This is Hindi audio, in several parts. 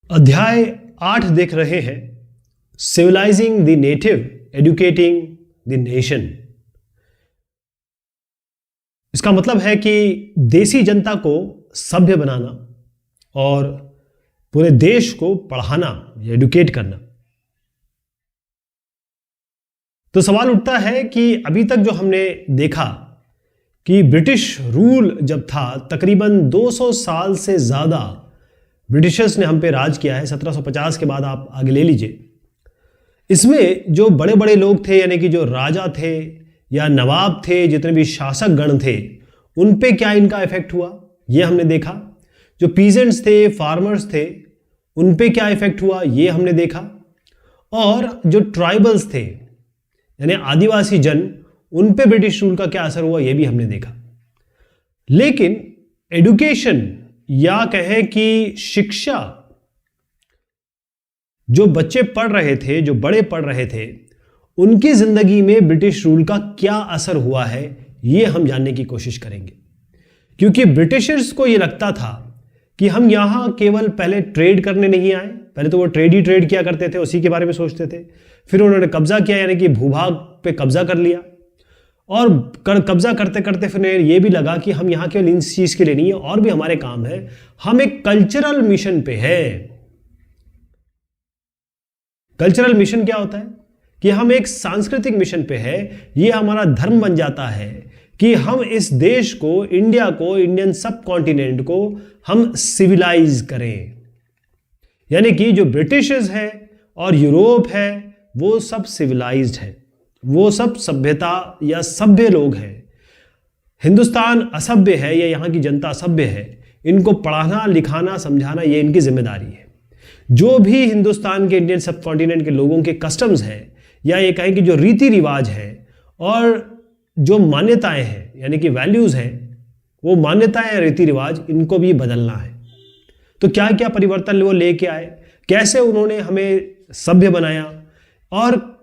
अध्याय 8 देख रहे हैं, civilising the native, educating the nation. इसका मतलब है कि देसी जनता को सभ्य बनाना और पूरे देश को पढ़ाना या एडुकेट करना। तो सवाल उठता है कि अभी तक जो हमने देखा कि ब्रिटिश रूल जब था, तकरीबन 200 साल से ज्यादा ब्रिटिशर्स ने हम पे राज किया है। 1750 के बाद आप आगे ले लीजिए। इसमें जो बड़े बड़े लोग थे, यानी कि जो राजा थे या नवाब थे, जितने भी शासक गण थे, उन पे क्या इनका इफेक्ट हुआ ये हमने देखा। जो पीजेंट्स थे, फार्मर्स थे, उन पे क्या इफेक्ट हुआ ये हमने देखा। और जो ट्राइबल्स थे यानी आदिवासी जन, उन पे ब्रिटिश रूल का क्या असर हुआ ये भी हमने देखा। लेकिन एडुकेशन या कहें कि शिक्षा, जो बच्चे पढ़ रहे थे, जो बड़े पढ़ रहे थे, उनकी जिंदगी में ब्रिटिश रूल का क्या असर हुआ है ये हम जानने की कोशिश करेंगे। क्योंकि ब्रिटिशर्स को ये लगता था कि हम यहां केवल पहले ट्रेड करने नहीं आए। पहले तो वो ट्रेड किया करते थे, उसी के बारे में सोचते थे। फिर उन्होंने कब्जा किया, यानी कि भूभाग पे कब्जा कर लिया। और कब्जा करते करते फिर ये भी लगा कि हम यहाँ केवल इस चीज के लिए नहीं है, और भी हमारे काम है। हम एक कल्चरल मिशन पे है। कल्चरल मिशन क्या होता है कि हम एक सांस्कृतिक मिशन पे है। ये हमारा धर्म बन जाता है कि हम इस देश को, इंडिया को, इंडियन सब कॉन्टिनेंट को हम सिविलाइज करें। यानी कि जो ब्रिटिशर्स है और यूरोप है वो सब सिविलाइज्ड है, वो सब सभ्यता या सभ्य लोग हैं। हिंदुस्तान असभ्य है या यहाँ की जनता असभ्य है। इनको पढ़ाना, लिखाना, समझाना ये इनकी जिम्मेदारी है। जो भी हिंदुस्तान के, इंडियन सब कॉन्टिनेंट के लोगों के कस्टम्स हैं, या ये कहें कि जो रीति रिवाज है और जो मान्यताएं हैं, यानी कि वैल्यूज हैं, वो मान्यताएं, रीति रिवाज, इनको भी बदलना है। तो क्या क्या परिवर्तन वो लेके आए, कैसे उन्होंने हमें सभ्य बनाया। और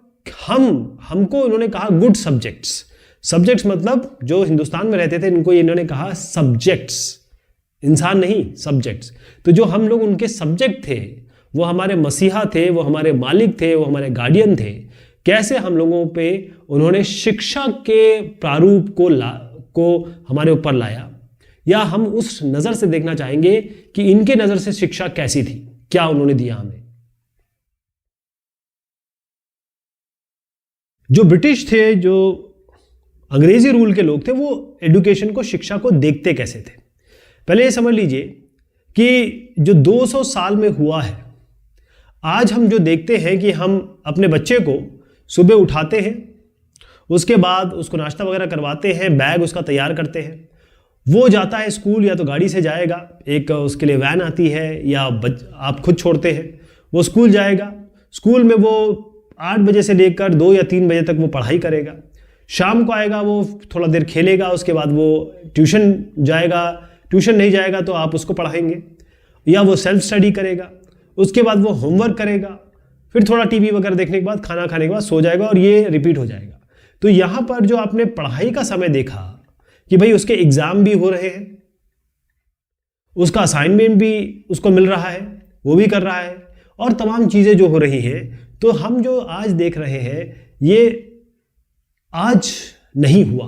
हमको उन्होंने कहा गुड सब्जेक्ट्स मतलब जो हिंदुस्तान में रहते थे, इनको इन्होंने कहा सब्जेक्ट्स, इंसान नहीं, सब्जेक्ट्स। तो जो हम लोग उनके सब्जेक्ट थे, वो हमारे मसीहा थे, वो हमारे मालिक थे, वो हमारे गार्डियन थे। कैसे हम लोगों पे उन्होंने शिक्षा के प्रारूप को हमारे ऊपर लाया, या हम उस नजर से देखना चाहेंगे कि इनके नजर से शिक्षा कैसी थी, क्या उन्होंने दिया हमें। जो ब्रिटिश थे, जो अंग्रेजी रूल के लोग थे, वो एडुकेशन को, शिक्षा को देखते कैसे थे। पहले ये समझ लीजिए कि जो 200 साल में हुआ है, आज हम जो देखते हैं कि हम अपने बच्चे को सुबह उठाते हैं, उसके बाद उसको नाश्ता वगैरह करवाते हैं, बैग उसका तैयार करते हैं, वो जाता है स्कूल, या तो गाड़ी से जाएगा, एक उसके लिए वैन आती है, या आप खुद छोड़ते हैं, वो स्कूल जाएगा। स्कूल में वो 8 बजे से लेकर 2 या 3 बजे तक वो पढ़ाई करेगा। शाम को आएगा, वो थोड़ा देर खेलेगा, उसके बाद वो ट्यूशन जाएगा। ट्यूशन नहीं जाएगा तो आप उसको पढ़ाएंगे, या वो सेल्फ स्टडी करेगा। उसके बाद वो होमवर्क करेगा, फिर थोड़ा टीवी वगैरह देखने के बाद, खाना खाने के बाद सो जाएगा, और ये रिपीट हो जाएगा। तो यहाँ पर जो आपने पढ़ाई का समय देखा कि भाई उसके एग्जाम भी हो रहे हैं, उसका असाइनमेंट भी उसको मिल रहा है, वो भी कर रहा है, और तमाम चीजें जो हो रही हैं। तो हम जो आज देख रहे हैं ये आज नहीं हुआ,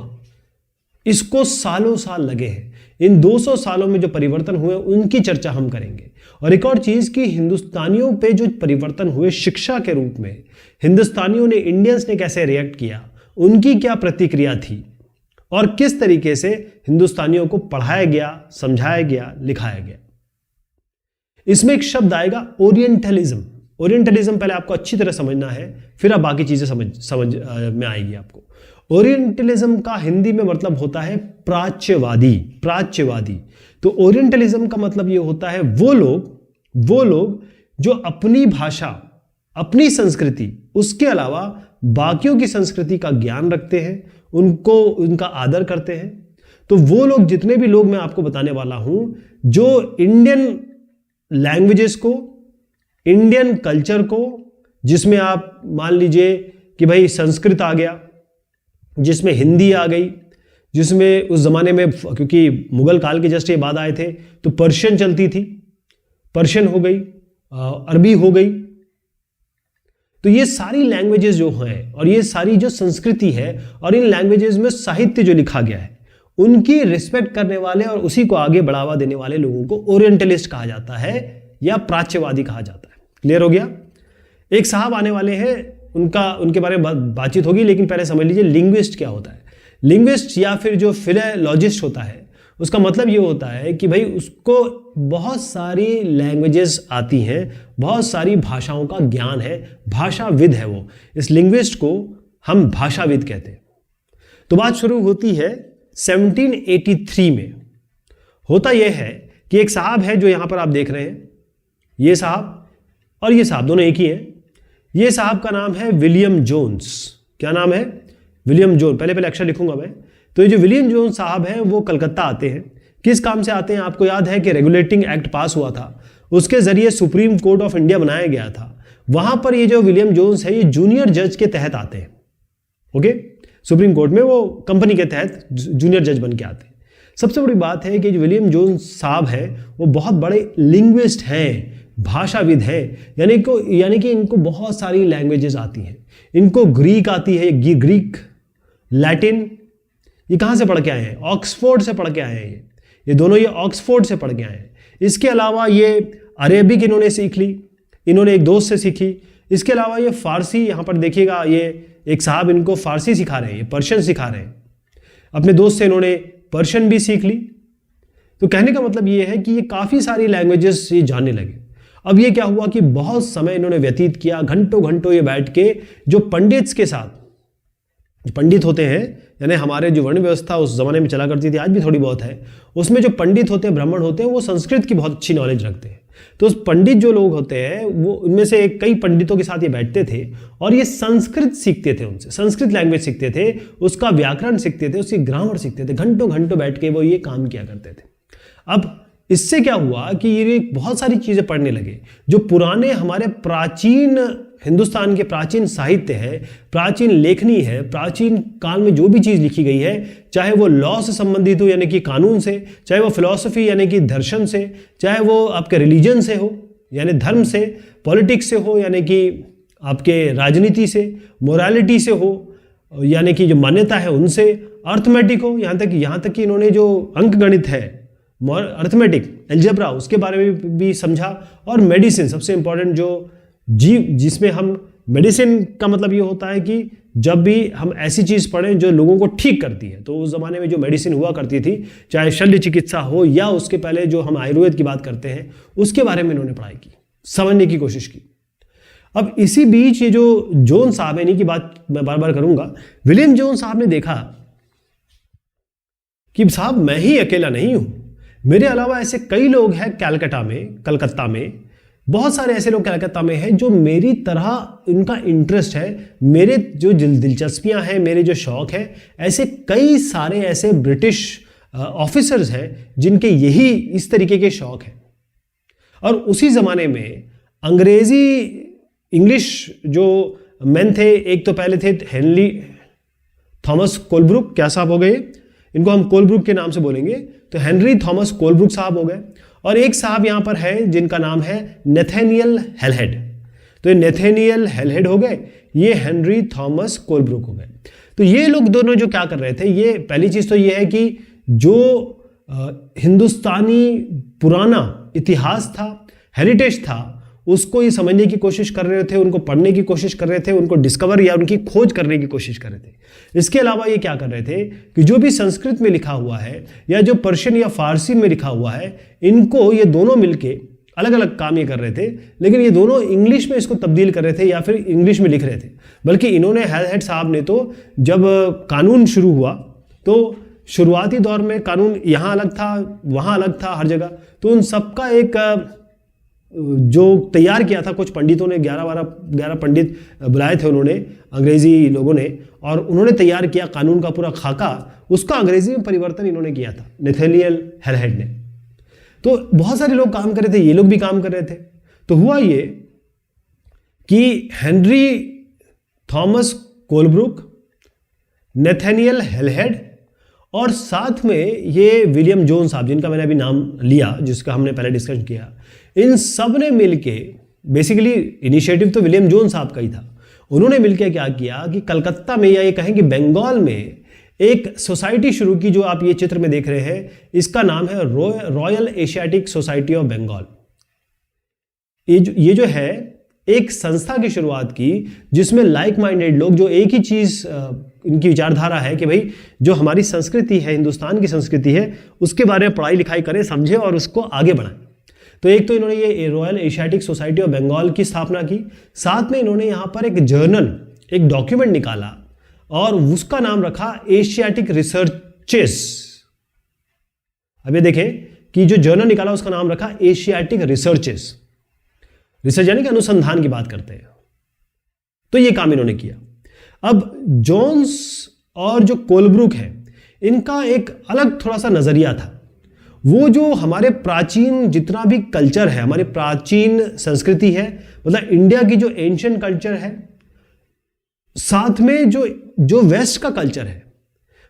इसको सालों साल लगे हैं। इन 200 सालों में जो परिवर्तन हुए उनकी चर्चा हम करेंगे। और एक और चीज कि हिंदुस्तानियों पे जो परिवर्तन हुए शिक्षा के रूप में, हिंदुस्तानियों ने, इंडियंस ने कैसे रिएक्ट किया, उनकी क्या प्रतिक्रिया थी, और किस तरीके से हिंदुस्तानियों को पढ़ाया गया, समझाया गया, लिखाया गया। इसमें एक शब्द आएगा ओरिएंटलिज्म। ओरिएंटलिज्म पहले आपको अच्छी तरह समझना है, फिर आप बाकी चीजें समझ में आएगी आपको। ओरिएंटलिज्म का हिंदी में मतलब होता है प्राच्यवादी। तो ओरिएंटलिज्म का मतलब ये होता है वो लोग जो अपनी भाषा, अपनी संस्कृति, उसके अलावा बाकियों की संस्कृति का ज्ञान रखते हैं, उनका आदर करते हैं। तो वो लोग, जितने भी लोग मैं आपको बताने वाला हूं, जो इंडियन लैंग्वेजेस को, इंडियन कल्चर को, जिसमें आप मान लीजिए कि भाई संस्कृत आ गया, जिसमें हिंदी आ गई, जिसमें उस जमाने में, क्योंकि मुगल काल के जस्ट ये बाद आए थे, तो पर्शियन चलती थी, पर्शियन हो गई, अरबी हो गई। तो ये सारी लैंग्वेजेस जो हैं और ये सारी जो संस्कृति है और इन लैंग्वेजेस में साहित्य जो लिखा गया है, उनकी रिस्पेक्ट करने वाले और उसी को आगे बढ़ावा देने वाले लोगों को ओरिएंटलिस्ट कहा जाता है या प्राच्यवादी कहा जाता है। क्लियर हो गया? एक साहब आने वाले हैं, उनके बारे में बातचीत होगी, लेकिन पहले समझ लीजिए लिंग्विस्ट क्या होता है। लिंग्विस्ट या फिर जो फिलोलॉजिस्ट होता है, उसका मतलब ये होता है कि भाई उसको बहुत सारी लैंग्वेजेस आती हैं, बहुत सारी भाषाओं का ज्ञान है, भाषाविद है वो। इस लिंग्विस्ट को हम भाषाविद कहते हैं। तो बात शुरू होती है 1783 में। होता यह है कि एक साहब है जो यहां पर आप देख रहे हैं, ये साहब और ये साहब दोनों एक ही हैं। ये साहब का नाम है विलियम जोन्स। क्या नाम है? William Jones. पहले अक्षर लिखूंगा मैं। तो ये जो विलियम जोन्स साहब हैं वो कलकत्ता आते हैं। किस काम से आते हैं? आपको याद है कि रेगुलेटिंग एक्ट पास हुआ था, उसके जरिए सुप्रीम कोर्ट ऑफ इंडिया बनाया गया था। वहां पर ये जो विलियम जोन्स है ये जूनियर जज के तहत आते हैं। ओके, सुप्रीम कोर्ट में वो कंपनी के तहत जूनियर जज बन के आते हैं। सबसे बड़ी बात है कि जो विलियम जोन्स साहब है वो बहुत बड़े लिंग्विस्ट हैं, भाषाविद हैं, यानी कि इनको बहुत सारी लैंग्वेजेस आती हैं। इनको ग्रीक आती है, ग्रीक, लैटिन। ये कहाँ से पढ़ के आए हैं? ऑक्सफोर्ड से पढ़ के आए हैं। ये दोनों ये ऑक्सफोर्ड से पढ़ के आए हैं। इसके अलावा ये अरेबिक इन्होंने सीख ली, इन्होंने एक दोस्त से सीखी। इसके अलावा ये फारसी, यहाँ पर देखिएगा ये एक साहब इनको फारसी सिखा रहे हैं, ये पर्शियन सिखा रहे हैं। अपने दोस्त से इन्होंने पर्शियन भी सीख ली। तो कहने का मतलब ये है कि ये काफ़ी सारी लैंग्वेजेस ये जानने लगे। अब ये क्या हुआ कि बहुत समय इन्होंने व्यतीत किया, घंटों घंटों ये बैठ के जो पंडित्स के साथ, जो पंडित होते हैं, यानी हमारे जो वर्ण व्यवस्था उस जमाने में चला करती थी, आज भी थोड़ी बहुत है, उसमें जो पंडित होते हैं, ब्राह्मण होते हैं, वो संस्कृत की बहुत अच्छी नॉलेज रखते हैं। तो उस पंडित जो लोग होते हैं वो उनमें से कई पंडितों के साथ ये बैठते थे और ये संस्कृत सीखते थे, उनसे संस्कृत लैंग्वेज सीखते थे, उसका व्याकरण सीखते थे, उसकी ग्रामर सीखते थे। घंटों घंटों बैठ के वो ये काम किया करते थे। अब इससे क्या हुआ कि ये बहुत सारी चीज़ें पढ़ने लगे जो पुराने हमारे प्राचीन हिंदुस्तान के प्राचीन साहित्य है, प्राचीन लेखनी है, प्राचीन काल में जो भी चीज़ लिखी गई है, चाहे वो लॉ से संबंधित हो यानी कि कानून से, चाहे वो फिलॉसफी यानी कि दर्शन से, चाहे वो आपके रिलीजन से हो यानी धर्म से, पॉलिटिक्स से हो यानी कि आपके राजनीति से, मोरालिटी से हो यानी कि जो मान्यता है उनसे, अर्थमेटिक हो, यहाँ तक कि इन्होंने जो अंक गणित है, अर्थमेटिक, एल्जेब्रा, उसके बारे में भी समझा। और मेडिसिन, सबसे इंपॉर्टेंट जो जिसमें हम मेडिसिन का मतलब ये होता है कि जब भी हम ऐसी चीज़ पढ़ें जो लोगों को ठीक करती है, तो उस ज़माने में जो मेडिसिन हुआ करती थी, चाहे शल्य चिकित्सा हो या उसके पहले जो हम आयुर्वेद की बात करते हैं, उसके बारे में इन्होंने पढ़ाई की, समझने की कोशिश की। अब इसी बीच ये जो जोन साहब है, इन्हीं की बात मैं बार बार करूंगा। विलियम जोन साहब ने देखा कि साहब मैं ही अकेला नहीं हूं, मेरे अलावा ऐसे कई लोग हैं कलकत्ता में, बहुत सारे ऐसे लोग कलकत्ता में हैं जो मेरी तरह इनका इंटरेस्ट है, मेरे जो दिलचस्पियां हैं, मेरे जो शौक है, ऐसे कई सारे ऐसे ब्रिटिश ऑफिसर्स हैं जिनके यही इस तरीके के शौक हैं। और उसी ज़माने में अंग्रेज़ी इंग्लिश जो मैन थे, एक तो पहले थे हेनरी थॉमस कोलब्रुक, क्या साहब हो गए, इनको हम कोलब्रुक के नाम से बोलेंगे, तो हेनरी थॉमस कोलब्रुक साहब हो गए। और एक साहब यहां पर है जिनका नाम है नेथेनियल हेलहेड। तो ये नेथेनियल हेलहेड हो गए, ये हेनरी थॉमस कोलब्रुक हो गए। तो ये लोग दोनों जो क्या कर रहे थे, ये पहली चीज तो ये है कि जो हिंदुस्तानी पुराना इतिहास था, हेरिटेज था, उसको ये समझने की कोशिश कर रहे थे, उनको पढ़ने की कोशिश कर रहे थे, उनको डिस्कवर या उनकी खोज करने की कोशिश कर रहे थे। इसके अलावा ये क्या कर रहे थे कि जो भी संस्कृत में लिखा हुआ है या जो पर्शियन या फारसी में लिखा हुआ है, इनको ये दोनों मिलके अलग अलग काम ये कर रहे थे, लेकिन ये दोनों इंग्लिश में इसको तब्दील कर रहे थे या फिर इंग्लिश में लिख रहे थे। बल्कि इन्होंने हेलहेड साहब ने तो जब कानून शुरू हुआ तो शुरुआती दौर में कानून यहाँ अलग था, वहाँ अलग था, हर जगह, तो उन सबका एक जो तैयार किया था, कुछ पंडितों ने 11 पंडित बुलाए थे उन्होंने, अंग्रेजी लोगों ने, और उन्होंने तैयार किया कानून का पूरा खाका, उसका अंग्रेजी में परिवर्तन इन्होंने किया था, नेथेनियल हेलहेड ने। तो बहुत सारे लोग काम कर रहे थे, ये लोग भी काम कर रहे थे। तो हुआ ये कि हेनरी थॉमस कोलब्रुक, नेथेनियल हेलहेड और साथ में ये विलियम जोन्स साहब, जिनका मैंने अभी नाम लिया, जिसका हमने पहले डिस्कशन किया, इन सब ने मिलके, बेसिकली इनिशिएटिव तो विलियम जोन्स साहब का ही था, उन्होंने मिलकर क्या किया कि कलकत्ता में, या ये कहें कि बंगाल में, एक सोसाइटी शुरू की, जो आप ये चित्र में देख रहे हैं, इसका नाम है Royal Asiatic Society of Bengal. ये जो है एक संस्था की शुरुआत की, जिसमें लाइक माइंडेड लोग, जो एक ही चीज, इनकी विचारधारा है कि भाई जो हमारी संस्कृति है, हिंदुस्तान की संस्कृति है, उसके बारे में पढ़ाई लिखाई करें, समझें और उसको आगे बढ़ाएं। तो एक तो इन्होंने ये Royal Asiatic Society of Bengal की स्थापना की, साथ में इन्होंने यहाँ पर एक जर्नल, एक डॉक्यूमेंट निकाला और उसका नाम रखा एशियाटिक रिसर्चेस। अब ये देखें कि जो जर्नल निकाला उसका नाम रखा एशियाटिक रिसर्चेस। रिसर्च यानी कि अनुसंधान की बात करते हैं। तो ये काम इन्होंने किया। अब जोन्स और जो कोलब्रुक है, इनका एक अलग थोड़ा सा नजरिया था। वो जो हमारे प्राचीन जितना भी कल्चर है, हमारी प्राचीन संस्कृति है, मतलब इंडिया की जो एंशिएंट कल्चर है, साथ में जो वेस्ट का कल्चर है,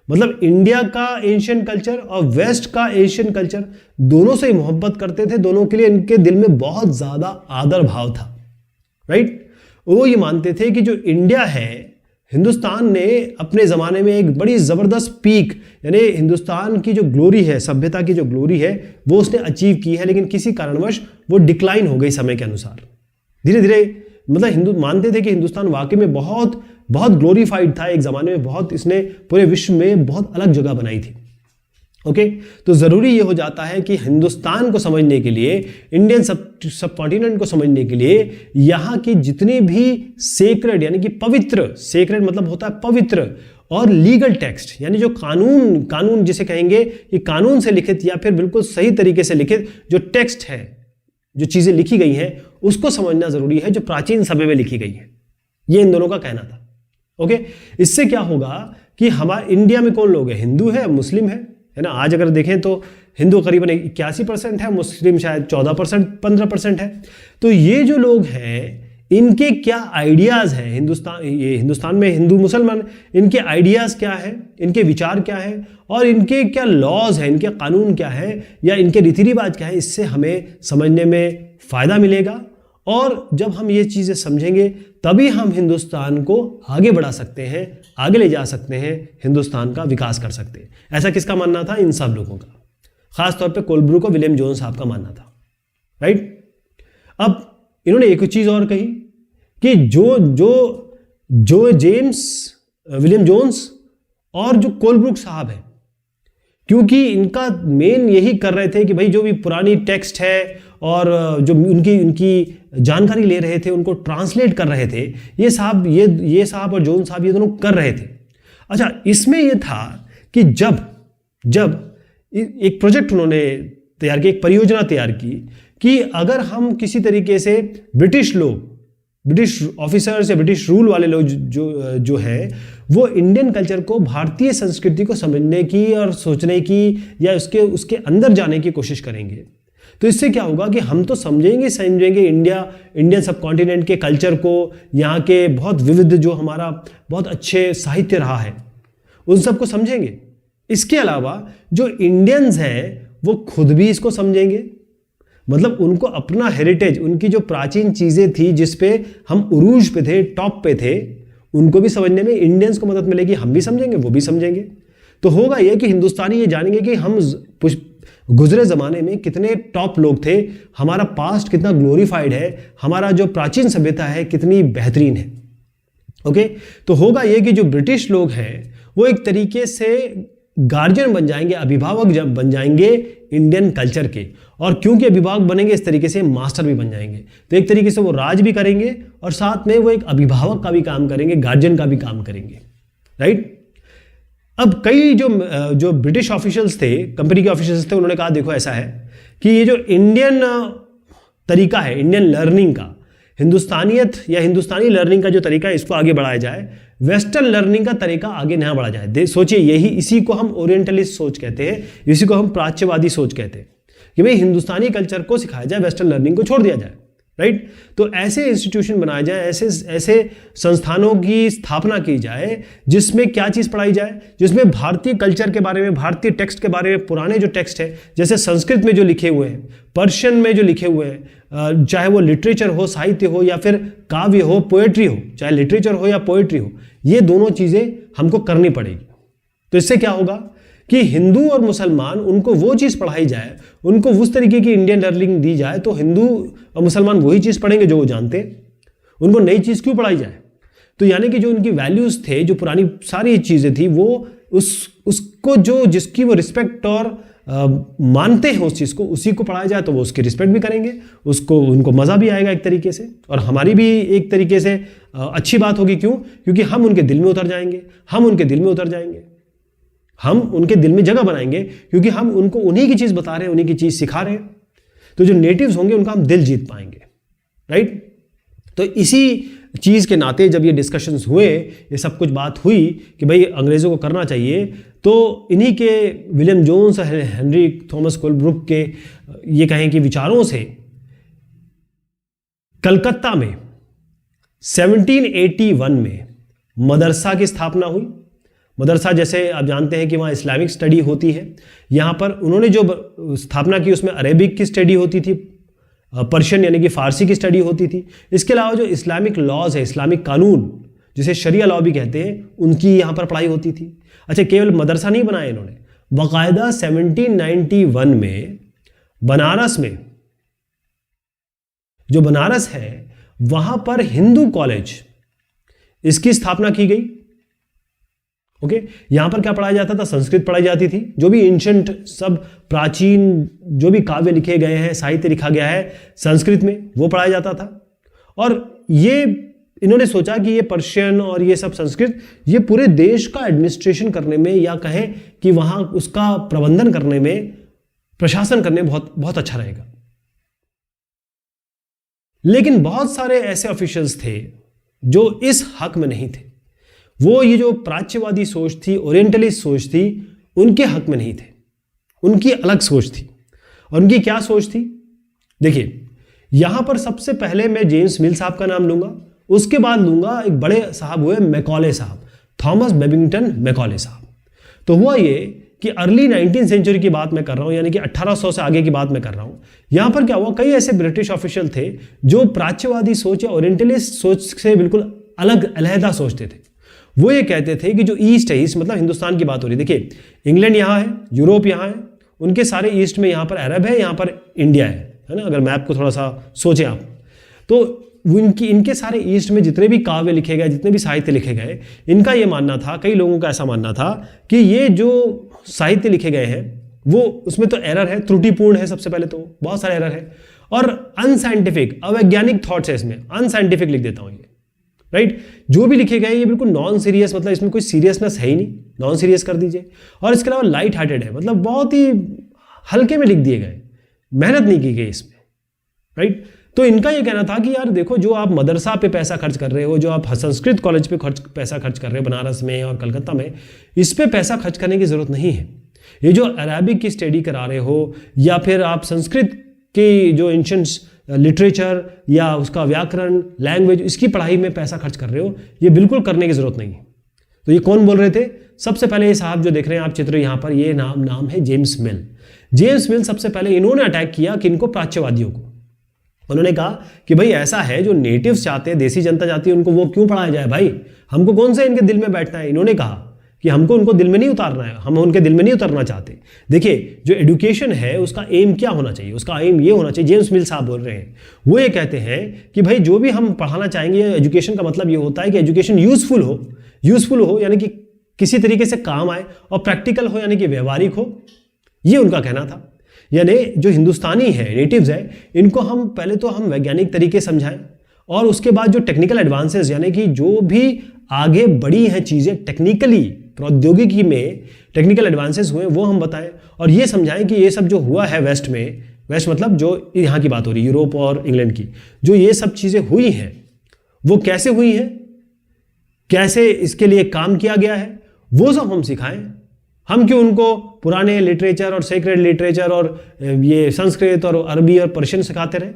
मतलब इंडिया का एंशिएंट कल्चर और वेस्ट का एंशिएंट कल्चर, दोनों से मोहब्बत करते थे, दोनों के लिए इनके दिल में बहुत ज्यादा आदर भाव था, राइट। वो ये मानते थे कि जो इंडिया है, हिंदुस्तान ने अपने ज़माने में एक बड़ी ज़बरदस्त पीक, यानी हिंदुस्तान की जो ग्लोरी है, सभ्यता की जो ग्लोरी है, वो उसने अचीव की है, लेकिन किसी कारणवश वो डिक्लाइन हो गई समय के अनुसार। धीरे धीरे, मतलब हिंदू मानते थे कि हिंदुस्तान वाकई में बहुत बहुत ग्लोरीफाइड था एक ज़माने में, बहुत, इसने पूरे विश्व में बहुत अलग जगह बनाई थी। ओके, तो ज़रूरी ये हो जाता है कि हिंदुस्तान को समझने के लिए, इंडियन सब कॉन्टिनेंट को समझने के लिए, यहाँ की जितनी भी सेक्रेड, यानी कि पवित्र, सेक्रेड मतलब होता है पवित्र, और लीगल टेक्स्ट, यानी जो कानून जिसे कहेंगे कि कानून से लिखित या फिर बिल्कुल सही तरीके से लिखित जो टेक्स्ट है, जो चीज़ें लिखी गई हैं, उसको समझना ज़रूरी है, जो प्राचीन समय में लिखी गई है। ये इन दोनों का कहना था। ओके, इससे क्या होगा कि हमारे इंडिया में कौन लोग हैं, हिंदू है, मुस्लिम है ना। आज अगर देखें तो हिंदू करीबन 81% है, मुस्लिम शायद 14%, 15% है। तो ये जो लोग हैं, इनके क्या आइडियाज़ हैं, हिंदुस्तान में हिंदू मुसलमान, इनके आइडियाज़ क्या हैं, इनके विचार क्या हैं, और इनके क्या लॉज हैं, इनके कानून क्या हैं, या इनके रीति रिवाज क्या है, इससे हमें समझने में फ़ायदा मिलेगा। और जब हम ये चीज़ें समझेंगे, तभी हम हिंदुस्तान को आगे बढ़ा सकते हैं, आगे ले जा सकते हैं, हिंदुस्तान का विकास कर सकते हैं। ऐसा किसका मानना था? इन सब लोगों का, खासतौर पे कोलब्रुक और विलियम जोन्स साहब का मानना था, राइट। अब इन्होंने एक चीज़ और कही कि जो विलियम जोन्स और जो कोलब्रुक साहब है, क्योंकि इनका मेन यही कर रहे थे कि भाई जो भी पुरानी टेक्स्ट है और जो उनकी जानकारी ले रहे थे, उनको ट्रांसलेट कर रहे थे, ये साहब और जोन साहब ये दोनों कर रहे थे। अच्छा, इसमें ये था कि जब एक प्रोजेक्ट उन्होंने तैयार किया, एक परियोजना तैयार की कि अगर हम किसी तरीके से ब्रिटिश ऑफिसर्स या ब्रिटिश रूल वाले लोग जो है, वो इंडियन कल्चर को, भारतीय संस्कृति को समझने की और सोचने की या उसके अंदर जाने की कोशिश करेंगे, तो इससे क्या होगा कि हम तो समझेंगे इंडियन सब कॉन्टिनेंट के कल्चर को, यहाँ के बहुत विविध, जो हमारा बहुत अच्छे साहित्य रहा है, उन सबको समझेंगे। इसके अलावा जो इंडियंस हैं वो खुद भी इसको समझेंगे, मतलब उनको अपना हेरिटेज, उनकी जो प्राचीन चीज़ें थी जिस पे हम उरूज पे थे, टॉप पे थे, उनको भी समझने में इंडियंस को मदद मिलेगी, हम भी समझेंगे, वो भी समझेंगे। तो होगा ये कि हिंदुस्तानी ये जानेंगे कि हम गुजरे ज़माने में कितने टॉप लोग थे, हमारा पास्ट कितना ग्लोरीफाइड है, हमारा जो प्राचीन सभ्यता है कितनी बेहतरीन है। ओके, तो होगा ये कि जो ब्रिटिश लोग हैं वो एक तरीके से गार्जियन बन जाएंगे, अभिभावक बन जाएंगे इंडियन कल्चर के, और क्योंकि अभिभावक बनेंगे इस तरीके से मास्टर भी बन जाएंगे। तो एक तरीके से वो राज भी करेंगे और साथ में वो एक अभिभावक का भी काम करेंगे, गार्जियन का भी काम करेंगे, राइट। अब कई जो ब्रिटिश ऑफिशियल्स थे, कंपनी के ऑफिशियल्स थे, उन्होंने कहा देखो ऐसा है कि ये जो इंडियन तरीका है, इंडियन लर्निंग का, हिंदुस्तानियत या हिंदुस्तानी लर्निंग का जो तरीका है, इसको आगे बढ़ाया जाए, वेस्टर्न लर्निंग का तरीका आगे ना बढ़ा जाए। सोचिए, इसी को हम ओरिएंटलिस्ट सोच कहते हैं, इसी को हम प्राच्यवादी सोच कहते हैं कि भाई हिंदुस्तानी कल्चर को सिखाया जाए, वेस्टर्न लर्निंग को छोड़ दिया जाए। राइट। तो ऐसे इंस्टीट्यूशन बनाए जाए, ऐसे ऐसे संस्थानों की स्थापना की जाए जिसमें क्या चीज़ पढ़ाई जाए, जिसमें भारतीय कल्चर के बारे में, भारतीय टेक्स्ट के बारे में, पुराने जो टेक्स्ट है जैसे संस्कृत में जो लिखे हुए हैं, पर्शियन में जो लिखे हुए हैं, चाहे वो लिटरेचर हो, साहित्य हो या फिर काव्य हो, पोएट्री हो, चाहे लिटरेचर हो या पोएट्री हो, ये दोनों चीज़ें हमको करनी पड़ेगी। तो इससे क्या होगा कि हिंदू और मुसलमान, उनको वो चीज़ पढ़ाई जाए, उनको उस तरीके की इंडियन लर्निंग दी जाए, तो हिंदू और मुसलमान वही चीज़ पढ़ेंगे जो वो जानते हैं। उनको नई चीज़ क्यों पढ़ाई जाए? तो यानी कि जो उनकी वैल्यूज़ थे, जो पुरानी सारी चीज़ें थी, वो उसको जो जिसकी वो रिस्पेक्ट और मानते हैं उस चीज़ को, उसी को पढ़ाया जाए तो वो उसकी रिस्पेक्ट भी करेंगे, उसको उनको मज़ा भी आएगा एक तरीके से, और हमारी भी एक तरीके से अच्छी बात होगी। क्यों? क्योंकि हम उनके दिल में उतर जाएंगे, हम उनके दिल में उतर जाएंगे, हम उनके दिल में जगह बनाएंगे, क्योंकि हम उनको उन्हीं की चीज़ बता रहे हैं, उन्हीं की चीज़ सिखा रहे हैं। तो जो नेटिव्स होंगे उनका हम दिल जीत पाएंगे, राइट। तो इसी चीज़ के नाते जब ये डिस्कशंस हुए, ये सब कुछ बात हुई कि भाई अंग्रेज़ों को करना चाहिए, तो इन्हीं के William Jones, Henry Thomas Colebrooke के ये कहें कि विचारों से कलकत्ता में 1781 में मदरसा की स्थापना हुई। मदरसा जैसे आप जानते हैं कि वहाँ इस्लामिक स्टडी होती है, यहाँ पर उन्होंने जो स्थापना की उसमें अरेबिक की स्टडी होती थी, पर्शियन यानी कि फ़ारसी की स्टडी होती थी। इसके अलावा जो इस्लामिक लॉज है, इस्लामिक कानून जिसे शरिया लॉ भी कहते हैं, उनकी यहाँ पर पढ़ाई होती थी। अच्छा, केवल मदरसा नहीं बनाया इन्होंने, बाकायदा 1791 में बनारस में, जो बनारस है वहाँ पर हिंदू कॉलेज, इसकी स्थापना की गई। ओके, यहां पर क्या पढ़ाया जाता था? संस्कृत पढ़ाई जाती थी। जो भी एंशंट, सब प्राचीन जो भी काव्य लिखे गए हैं, साहित्य लिखा गया है संस्कृत में, वो पढ़ाया जाता था। और ये इन्होंने सोचा कि ये पर्शियन और ये सब संस्कृत, ये पूरे देश का एडमिनिस्ट्रेशन करने में, या कहें कि वहां उसका प्रबंधन करने में, प्रशासन करने में बहुत बहुत अच्छा रहेगा। लेकिन बहुत सारे ऐसे ऑफिशियल्स थे जो इस हक में नहीं थे। वो ये जो प्राच्यवादी सोच थी, ओरिएंटलिस्ट सोच थी, उनके हक में नहीं थे। उनकी अलग सोच थी। और उनकी क्या सोच थी? देखिए, यहां पर सबसे पहले मैं जेम्स मिल साहब का नाम लूंगा, उसके बाद लूंगा एक बड़े साहब हुए मैकॉले साहब, थॉमस बेबिंगटन मैकॉले साहब। तो हुआ ये कि अर्ली 19th सेंचुरी की बात मैं कर रहा हूं, यानी कि 1800 से आगे की बात मैं कर रहा हूं। यहां पर क्या हुआ, कई ऐसे ब्रिटिश ऑफिशियल थे जो प्राच्यवादी सोच या ओरिएंटलिस्ट सोच से बिल्कुल अलग अलहदा सोचते थे। वो ये कहते थे कि जो ईस्ट है, ईस्ट मतलब हिंदुस्तान की बात हो रही है। देखिए, इंग्लैंड यहाँ है, यूरोप यहाँ है, उनके सारे ईस्ट में यहाँ पर अरब है, यहाँ पर इंडिया है ना। अगर मैप को थोड़ा सा सोचें आप, तो इनके सारे ईस्ट में जितने भी काव्य लिखे गए, जितने भी साहित्य लिखे गए, इनका ये मानना था, कई लोगों का ऐसा मानना था कि ये जो साहित्य लिखे गए हैं वो, उसमें तो एरर है, त्रुटिपूर्ण है। सबसे पहले तो बहुत सारे एरर है, और अनसाइंटिफिक, अवैज्ञानिक थॉट्स है इसमें, अनसाइंटिफिक लिख देता हूँ ये, राइट। जो भी लिखे गए ये बिल्कुल नॉन सीरियस, मतलब इसमें कोई सीरियसनेस है ही नहीं, नॉन सीरियस कर दीजिए। और इसके अलावा लाइट हार्टेड है, मतलब बहुत ही हल्के में लिख दिए गए, मेहनत नहीं की गई इसमें, राइट। तो इनका ये कहना था कि यार देखो, जो आप मदरसा पे पैसा खर्च कर रहे हो, जो आप संस्कृत कॉलेज पे पैसा खर्च कर रहे हो बनारस में और कलकत्ता में, इस पे पैसा खर्च करने की जरूरत नहीं है। ये जो अरेबिक की स्टडी करा रहे हो, या फिर आप संस्कृत की जो एंशिएंट लिटरेचर या उसका व्याकरण, लैंग्वेज, इसकी पढ़ाई में पैसा खर्च कर रहे हो, ये बिल्कुल करने की जरूरत नहीं है। तो ये कौन बोल रहे थे? सबसे पहले ये साहब जो देख रहे हैं आप चित्र यहाँ पर, ये नाम है जेम्स मिल। जेम्स मिल सबसे पहले इन्होंने अटैक किया किनको? प्राच्यवादियों को। उन्होंने कहा कि भाई ऐसा है, जो नेटिव्स चाहते हैं, देसी जनता चाहती है, उनको वो क्यों पढ़ाया जाए भाई, हमको कौन सा इनके दिल में बैठना है। इन्होंने कहा कि हमको उनको दिल में नहीं उतारना है, हम उनके दिल में नहीं उतरना चाहते। देखिए, जो एजुकेशन है उसका एम क्या होना चाहिए? उसका एम ये होना चाहिए, जेम्स मिल साहब बोल रहे हैं, वो ये कहते हैं कि भाई जो भी हम पढ़ाना चाहेंगे, एजुकेशन का मतलब ये होता है कि एजुकेशन यूजफुल हो यानी कि किसी तरीके से काम आए, और प्रैक्टिकल हो यानी कि व्यवहारिक हो। ये उनका कहना था। यानी जो हिंदुस्तानी है, नेटिव्स है, इनको हम पहले तो हम वैज्ञानिक तरीके समझाएं, और उसके बाद जो टेक्निकल एडवांसेस, यानी कि जो भी आगे बढ़ी हैं चीज़ें टेक्निकली, प्रौद्योगिकी में टेक्निकल एडवांसेस हुए, वो हम बताएं, और ये समझाएं कि ये सब जो हुआ है वेस्ट में, वेस्ट मतलब जो यहाँ की बात हो रही है, यूरोप और इंग्लैंड की, जो ये सब चीज़ें हुई हैं वो कैसे हुई हैं, कैसे इसके लिए काम किया गया है, वो सब हम सिखाएं। हम क्यों उनको पुराने लिटरेचर और सेक्रेड लिटरेचर और ये संस्कृत और अरबी और पर्शियन सिखाते रहे?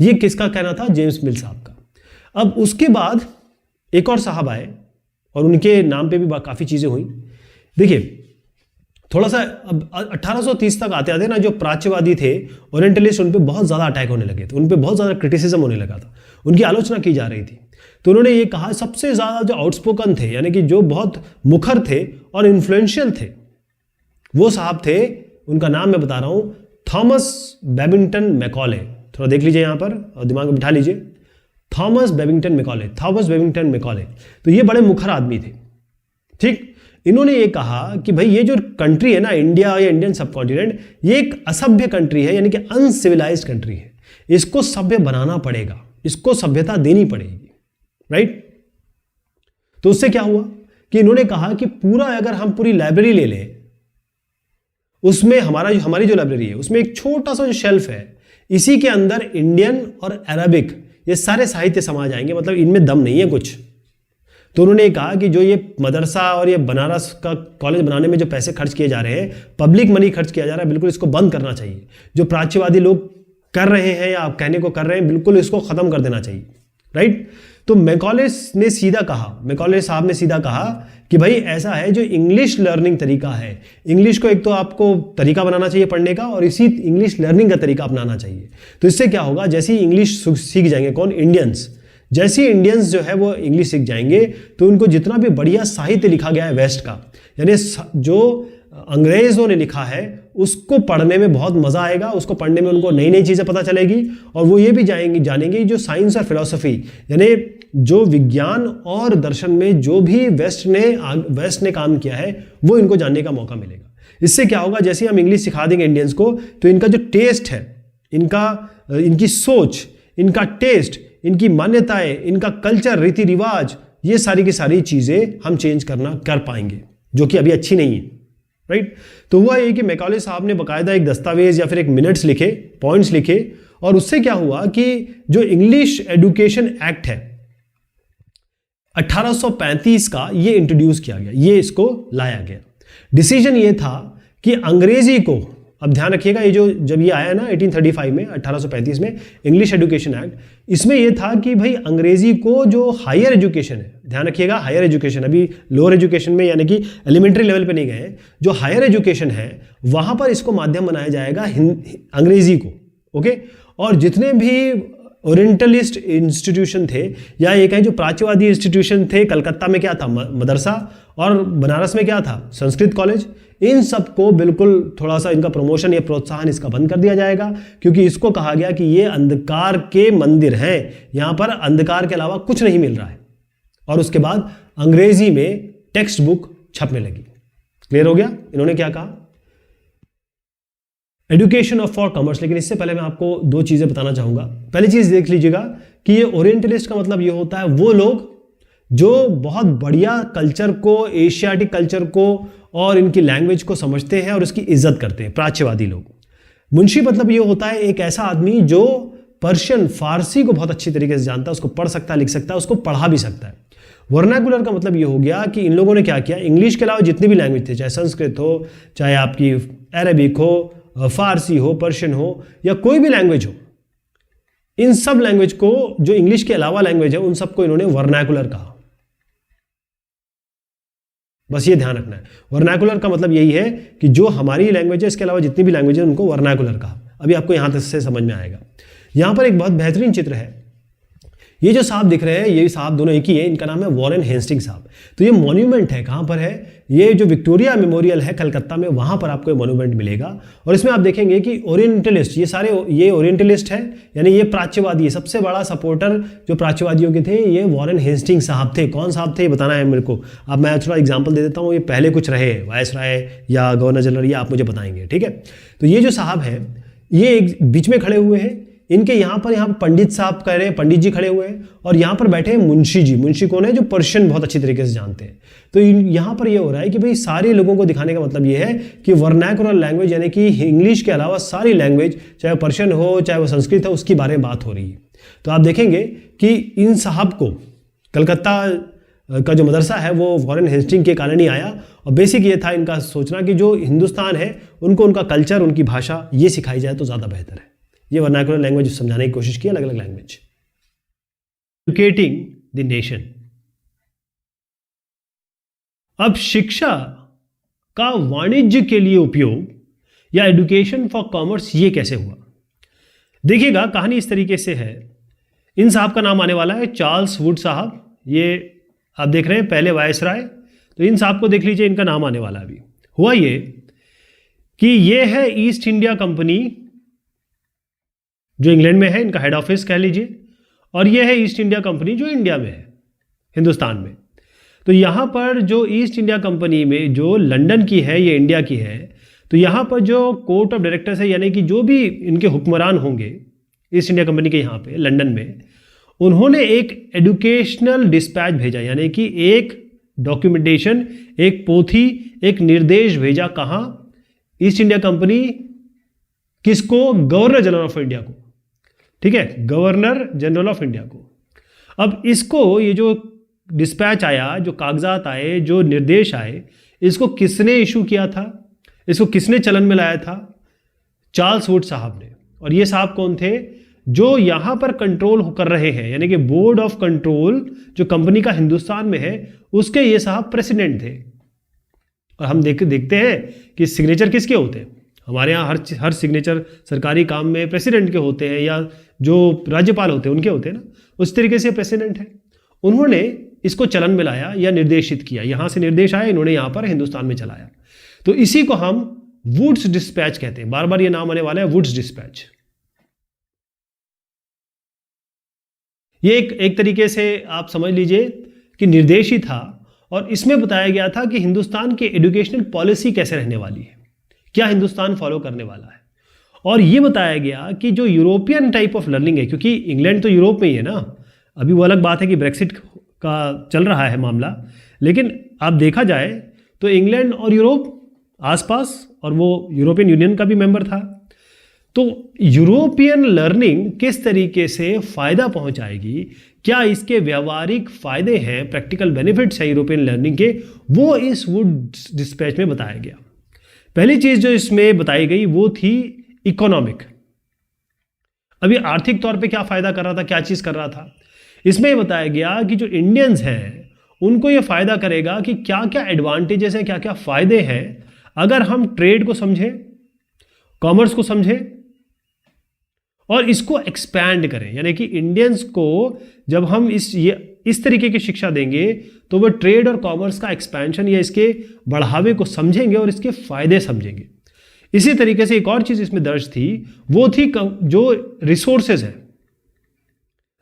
ये किसका कहना था? जेम्स मिल साहब का। अब उसके बाद एक और साहब आए और उनके नाम पे भी काफ़ी चीज़ें हुई। देखिए थोड़ा सा अब 1830 तक आते आते ना जो प्राच्यवादी थे, ओरिएंटलिस्ट, उन पे बहुत ज़्यादा अटैक होने लगे थे, उन पे बहुत ज़्यादा क्रिटिसिज्म होने लगा था, उनकी आलोचना की जा रही थी। तो उन्होंने ये कहा सबसे ज़्यादा जो आउटस्पोकन थे, यानी कि जो बहुत मुखर थे और इन्फ्लुएंशियल थे, वो साहब थे, उनका नाम मैं बता रहा हूँ, थॉमस बेबिंगटन मैकॉले। थोड़ा देख लीजिए यहाँ पर और दिमाग में बिठा लीजिए, थॉमस बेबिंगटन मैकॉले। तो ये बड़े मुखर आदमी थे, ठीक। इन्होंने ये कहा कि भाई ये जो कंट्री है ना, इंडिया या इंडियन सब कॉन्टिनेंट, ये एक असभ्य कंट्री है, यानी कि अनसिविलाइज्ड कंट्री है, इसको सभ्य बनाना पड़ेगा, इसको सभ्यता देनी पड़ेगी, राइट। तो उससे क्या हुआ कि इन्होंने कहा कि पूरा अगर हम पूरी लाइब्रेरी ले लें, उसमें हमारी जो लाइब्रेरी है उसमें एक छोटा सा जो शेल्फ है, इसी के अंदर इंडियन और अरबिक ये सारे साहित्य समा जाएंगे, मतलब इनमें दम नहीं है कुछ। तो उन्होंने कहा कि जो ये मदरसा और ये बनारस का कॉलेज बनाने में जो पैसे खर्च किए जा रहे हैं, पब्लिक मनी खर्च किया जा रहा है, बिल्कुल इसको बंद करना चाहिए। जो प्राच्यवादी लोग कर रहे हैं या आप कहने को कर रहे हैं, बिल्कुल इसको खत्म कर देना चाहिए, राइट। तो मैकॉले साहब ने सीधा कहा कि भाई ऐसा है, जो इंग्लिश लर्निंग तरीका है, इंग्लिश को एक तो आपको तरीका बनाना चाहिए पढ़ने का, और इसी इंग्लिश लर्निंग का तरीका अपनाना चाहिए। तो इससे क्या होगा, जैसे ही इंग्लिश सीख जाएंगे कौन? इंडियंस। जैसे ही इंडियंस जो है वो इंग्लिश सीख जाएंगे, तो उनको जितना भी बढ़िया साहित्य लिखा गया है वेस्ट का, यानी जो अंग्रेजों ने लिखा है, उसको पढ़ने में बहुत मजा आएगा, उसको पढ़ने में उनको नई नई चीजें पता चलेगी, और वो ये भी जानेंगे जो साइंस और फिलॉसफी, यानी जो विज्ञान और दर्शन में जो भी वेस्ट ने काम किया है, वो इनको जानने का मौका मिलेगा। इससे क्या होगा, जैसे हम इंग्लिश सिखा देंगे इंडियंस को, तो इनका जो टेस्ट है, इनकी सोच, इनका टेस्ट, इनकी मान्यताएं, इनका कल्चर, रीति रिवाज, ये सारी की सारी चीजें हम चेंज कर पाएंगे, जो कि अभी अच्छी नहीं है, राइट। तो हुआ ये कि मैकॉले साहब ने बकायदा एक दस्तावेज या फिर एक मिनट्स लिखे, पॉइंट्स लिखे, और उससे क्या हुआ कि जो इंग्लिश एजुकेशन एक्ट है 1835 का, ये इंट्रोड्यूस किया गया, ये इसको लाया गया। डिसीजन ये था कि अंग्रेजी को, अब ध्यान रखिएगा, ये जब ये आया ना 1835 में, 1835 में इंग्लिश एजुकेशन एक्ट, इसमें ये था कि भाई अंग्रेजी को जो हायर एजुकेशन है, ध्यान रखिएगा हायर एजुकेशन, अभी लोअर एजुकेशन में यानी कि एलिमेंट्री लेवल पे नहीं गए, जो हायर एजुकेशन है वहां पर इसको माध्यम बनाया जाएगा अंग्रेजी को, ओके। और जितने भी ओरिएंटलिस्ट इंस्टीट्यूशन थे, या ये कहें जो प्राच्यवादी इंस्टीट्यूशन थे, कलकत्ता में क्या था? मदरसा, और बनारस में क्या था? संस्कृत कॉलेज। इन सबको बिल्कुल थोड़ा सा इनका प्रमोशन या प्रोत्साहन इसका बंद कर दिया जाएगा, क्योंकि इसको कहा गया कि ये अंधकार के मंदिर हैं, यहां पर अंधकार के अलावा कुछ नहीं मिल रहा है। और उसके बाद अंग्रेजी में टेक्स्ट बुक छपने लगी। क्लियर हो गया? इन्होंने क्या कहा? Education of for commerce. लेकिन इससे पहले मैं आपको दो चीजें बताना चाहूंगा। पहली चीज देख लीजिएगा कि ये ओरिएंटलिस्ट का मतलब ये होता है वो लोग जो बहुत बढ़िया कल्चर को, एशियाटिक कल्चर को और इनकी लैंग्वेज को समझते हैं और उसकी इज्जत करते हैं, प्राच्यवादी लोग। मुंशी मतलब ये होता है एक ऐसा आदमी जो पर्शियन, फारसी को बहुत अच्छी तरीके से जानता है, उसको पढ़ सकता है, लिख सकता है, उसको पढ़ा भी सकता है। वर्नाकुलर का मतलब ये हो गया कि इन लोगों ने क्या किया, इंग्लिश के अलावा जितनी भी लैंग्वेज थे, चाहे संस्कृत हो, चाहे आपकी अरबिक हो, फारसी हो, पर्शियन हो, या कोई भी लैंग्वेज हो, इन सब लैंग्वेज को, जो इंग्लिश के अलावा लैंग्वेज है, उन सबको इन्होंने वर्नाकुलर कहा। बस ये ध्यान रखना है। वर्नाकुलर का मतलब यही है कि जो हमारी लैंग्वेज है, इसके अलावा जितनी भी लैंग्वेज है, उनको वर्नाकुलर कहा। अभी आपको यहां तक से समझ में आएगा। यहां पर एक बहुत बेहतरीन चित्र है। ये जो साहब दिख रहे हैं, ये साहब दोनों एक ही है, इनका नाम है वॉरेन हेस्टिंग साहब। तो ये मॉन्यूमेंट है, कहां पर है? ये जो विक्टोरिया मेमोरियल है कलकत्ता में, वहां पर आपको ये मॉन्यूमेंट मिलेगा। और इसमें आप देखेंगे कि ओरिएंटलिस्ट, ये ओरिएंटलिस्ट है, यानी ये प्राच्यवादी है। सबसे बड़ा सपोर्टर जो प्राच्यवादियों के थे, ये वॉरेन हेस्टिंग साहब थे। कौन साहब थे ये बताना है मेरे को। अब मैं थोड़ा एग्जाम्पल दे देता हूँ। ये पहले कुछ रहे, वायसराय या गवर्नर जनरल, ये आप मुझे बताएंगे, ठीक है। तो ये जो साहब है, ये एक बीच में खड़े हुए हैं। इनके यहाँ पंडित साहब कह रहे हैं, पंडित जी खड़े हुए हैं, और यहाँ पर बैठे हैं मुंशी जी। मुंशी कौन है? जो पर्शियन बहुत अच्छी तरीके से जानते हैं। तो यहाँ पर ये हो रहा है कि भाई सारे लोगों को दिखाने का मतलब ये है कि वर्नाकुलर लैंग्वेज, यानी कि इंग्लिश के अलावा सारी लैंग्वेज, चाहे पर्शियन हो, चाहे वो संस्कृत हो, उसके बारे में बात हो रही है। तो आप देखेंगे कि इन साहब को कलकत्ता का जो मदरसा है वो वॉरेन हेस्टिंग के कारण ही आया। और बेसिक ये था इनका सोचना कि जो हिंदुस्तान है, उनको उनका कल्चर, उनकी भाषा ये सिखाई जाए तो ज़्यादा बेहतर है। ये वर्नाकुलर लैंग्वेज समझाने की कोशिश की, अलग अलग लैंग्वेज। Educating the nation. अब शिक्षा का वाणिज्य के लिए उपयोग या एडुकेशन फॉर कॉमर्स, ये कैसे हुआ? देखिएगा, कहानी इस तरीके से है। इन साहब का नाम आने वाला है चार्ल्स वुड साहब। ये आप देख रहे हैं पहले वायसराय। तो इन साहब को देख लीजिए, इनका नाम आने वाला है। अभी हुआ ये कि ये है ईस्ट इंडिया कंपनी जो इंग्लैंड में है, इनका हेड ऑफिस कह लीजिए, और ये है ईस्ट इंडिया कंपनी जो इंडिया में है, हिंदुस्तान में। तो यहाँ पर जो ईस्ट इंडिया कंपनी में जो लंदन की है, ये इंडिया की है, तो यहाँ पर जो कोर्ट ऑफ डायरेक्टर्स है, यानी कि जो भी इनके हुक्मरान होंगे ईस्ट इंडिया कंपनी के यहाँ पे लंदन में, उन्होंने एक एजुकेशनल डिस्पैच भेजा, यानी कि एक डॉक्यूमेंटेशन, एक पोथी, एक निर्देश भेजा। कहाँ? ईस्ट इंडिया कंपनी किसको? गवर्नर जनरल ऑफ इंडिया को। ठीक है, गवर्नर जनरल ऑफ इंडिया को। अब इसको, ये जो डिस्पैच आया, जो कागजात आए, जो निर्देश आए, इसको किसने इशू किया था? इसको किसने चलन में लाया था? चार्ल्स वुड साहब ने। और ये साहब कौन थे? जो यहां पर कंट्रोल कर रहे हैं, यानी कि बोर्ड ऑफ कंट्रोल जो कंपनी का हिंदुस्तान में है, उसके ये साहब प्रेसिडेंट थे। और हम देखते हैं कि सिग्नेचर किसके होते हैं। हमारे यहाँ हर सिग्नेचर सरकारी काम में प्रेसिडेंट के होते हैं, या जो राज्यपाल होते हैं उनके होते हैं ना, उस तरीके से प्रेसिडेंट है। उन्होंने इसको चलन में लाया या निर्देशित किया, यहां से निर्देश आया, इन्होंने यहां पर हिंदुस्तान में चलाया। तो इसी को हम वुड्स डिस्पैच कहते हैं। बार बार ये नाम आने वाला है, वुड्स डिस्पैच। ये एक तरीके से आप समझ लीजिए कि निर्देश ही था, और इसमें बताया गया था कि हिंदुस्तान की एजुकेशनल पॉलिसी कैसे रहने वाली है, क्या हिंदुस्तान फॉलो करने वाला है। और ये बताया गया कि जो यूरोपियन टाइप ऑफ लर्निंग है, क्योंकि इंग्लैंड तो यूरोप में ही है ना, अभी वो अलग बात है कि ब्रेक्सिट का चल रहा है मामला, लेकिन आप देखा जाए तो इंग्लैंड और यूरोप आसपास, और वो यूरोपियन यूनियन का भी मेंबर था। तो यूरोपियन लर्निंग किस तरीके से फायदा पहुंचाएगी, क्या इसके व्यवहारिक फायदे हैं, प्रैक्टिकल बेनिफिट्स है यूरोपियन लर्निंग के, वो इस वुड डिस्पैच में बताया गया। पहली चीज जो इसमें बताई गई वो थी इकोनॉमिक। अभी आर्थिक तौर पे क्या फायदा कर रहा था, क्या चीज कर रहा था, इसमें बताया गया कि जो इंडियंस हैं उनको ये फायदा करेगा कि क्या क्या एडवांटेजेस हैं, क्या क्या फायदे हैं अगर हम ट्रेड को समझें, कॉमर्स को समझें और इसको एक्सपैंड करें। यानी कि इंडियंस को जब हम इस तरीके की शिक्षा देंगे तो वो ट्रेड और कॉमर्स का एक्सपेंशन या इसके बढ़ावे को समझेंगे और इसके फायदे समझेंगे। इसी तरीके से एक और चीज इसमें दर्ज थी, वो थी जो रिसोर्सेज है,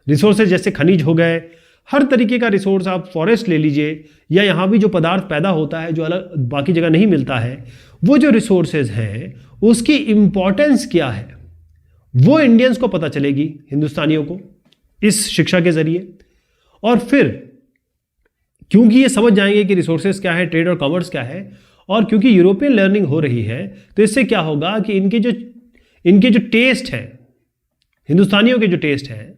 रिसोर्सेज जैसे खनिज हो गए, हर तरीके का रिसोर्स, आप फॉरेस्ट ले लीजिए, या यहाँ भी जो पदार्थ पैदा होता है जो अलग बाकी जगह नहीं मिलता है, वो जो रिसोर्सेज हैं उसकी इंपॉर्टेंस क्या है, वो इंडियंस को पता चलेगी, हिंदुस्तानियों को, इस शिक्षा के जरिए। और फिर क्योंकि ये समझ जाएंगे कि रिसोर्सेज क्या है, ट्रेड और कॉमर्स क्या है, और क्योंकि यूरोपियन लर्निंग हो रही है, तो इससे क्या होगा कि इनके जो टेस्ट है, हिंदुस्तानियों के जो टेस्ट है,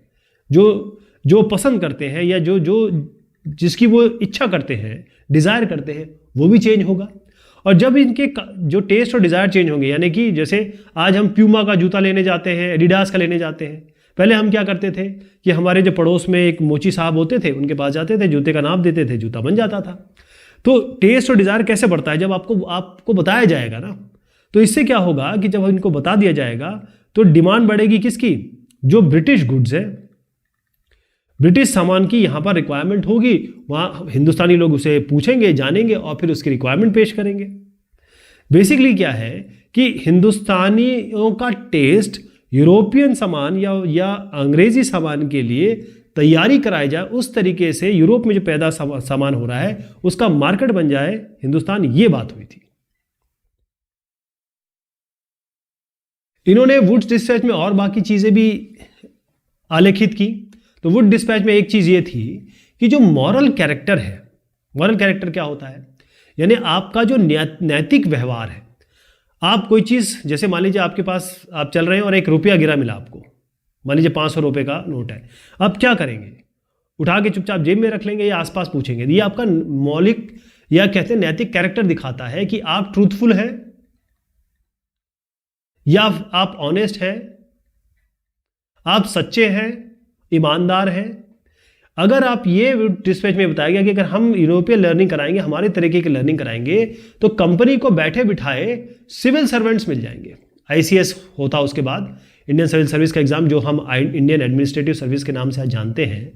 जो पसंद करते हैं या जो जिसकी वो इच्छा करते हैं, डिज़ायर करते हैं, वो भी चेंज होगा। और जब इनके जो टेस्ट और डिज़ायर चेंज होंगे, यानी कि जैसे आज हम प्यूमा का जूता लेने जाते हैं, एडिडास का लेने जाते हैं, पहले हम क्या करते थे कि हमारे जो पड़ोस में एक मोची साहब होते थे, उनके पास जाते थे, जूते का नाप देते थे, जूता बन जाता था। तो टेस्ट और डिज़ायर कैसे बढ़ता है, जब आपको बताया जाएगा ना, तो इससे क्या होगा कि जब इनको बता दिया जाएगा तो डिमांड बढ़ेगी किसकी, जो ब्रिटिश गुड्स है, ब्रिटिश सामान की यहाँ पर रिक्वायरमेंट होगी, वहाँ हिंदुस्तानी लोग उसे पूछेंगे, जानेंगे और फिर उसकी रिक्वायरमेंट पेश करेंगे। बेसिकली क्या है कि हिंदुस्तानियों का टेस्ट यूरोपियन सामान या अंग्रेजी सामान के लिए तैयारी कराई जाए, उस तरीके से यूरोप में जो पैदा सामान हो रहा है उसका मार्केट बन जाए हिंदुस्तान, ये बात हुई थी। इन्होंने वुड्स डिस्पैच में और बाकी चीजें भी आलेखित की। तो वुड डिस्पैच में एक चीज ये थी कि जो मॉरल कैरेक्टर है, मॉरल कैरेक्टर क्या होता है, यानी आपका जो नैतिक व्यवहार है। आप कोई चीज, जैसे मान लीजिए आपके पास आप चल रहे हैं और ₹1 गिरा मिला आपको, मान लीजिए ₹500 का नोट है, आप क्या करेंगे, उठा के चुपचाप जेब में रख लेंगे या आसपास पूछेंगे। ये आपका मौलिक या कहते हैं नैतिक कैरेक्टर दिखाता है कि आप ट्रूथफुल है या आप ऑनेस्ट है आप सच्चे हैं, ईमानदार हैं। अगर आप ये डिस्पैच में बताया गया कि अगर हम यूरोपियन लर्निंग कराएंगे, हमारे तरीके की लर्निंग कराएंगे, तो कंपनी को बैठे बिठाए सिविल सर्वेंट्स मिल जाएंगे। ICS होता उसके बाद, इंडियन सिविल सर्विस का एग्जाम, जो हम इंडियन एडमिनिस्ट्रेटिव सर्विस के नाम से आज जानते हैं।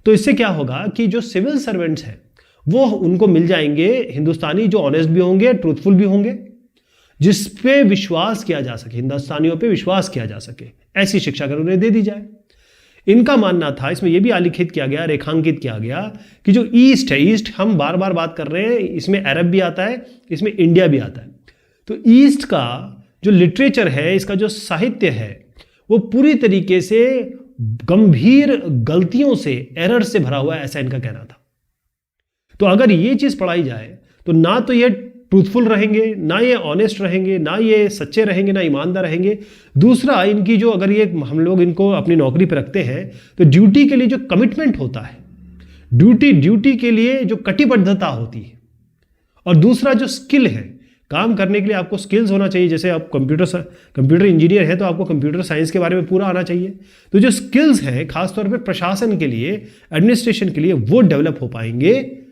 तो इससे क्या होगा कि जो सिविल सर्वेंट्स हैं वो उनको मिल जाएंगे हिंदुस्तानी, जो ऑनेस्ट भी होंगे, ट्रूथफुल भी होंगे, जिस पे विश्वास किया जा सके, हिंदुस्तानियों पे विश्वास किया जा सके, ऐसी शिक्षा अगर उन्हें दे दी जाए। इनका मानना था, इसमें यह भी आलिखित किया गया, रेखांकित किया गया कि जो ईस्ट है, ईस्ट हम बार बार बात कर रहे हैं, इसमें अरब भी आता है, इसमें इंडिया भी आता है। तो ईस्ट का जो लिटरेचर है, इसका जो साहित्य है, वो पूरी तरीके से गंभीर गलतियों से, एरर से भरा हुआ है, ऐसा इनका कहना था। तो अगर ये चीज पढ़ाई जाए तो ना तो ये ट्रूथफुल रहेंगे, ना ये ऑनेस्ट रहेंगे, ना ये सच्चे रहेंगे, ना ईमानदार रहेंगे। दूसरा, इनकी जो, अगर ये हम लोग इनको अपनी नौकरी पर रखते हैं तो ड्यूटी के लिए जो कमिटमेंट होता है, ड्यूटी के लिए जो कटिबद्धता होती है, और दूसरा जो स्किल है, काम करने के लिए आपको स्किल्स होना चाहिए। जैसे आप कंप्यूटर इंजीनियर है तो आपको कंप्यूटर साइंस के बारे में पूरा आना चाहिए। तो जो स्किल्स हैं खासतौर पर प्रशासन के लिए, एडमिनिस्ट्रेशन के लिए, वो डेवलप हो पाएंगे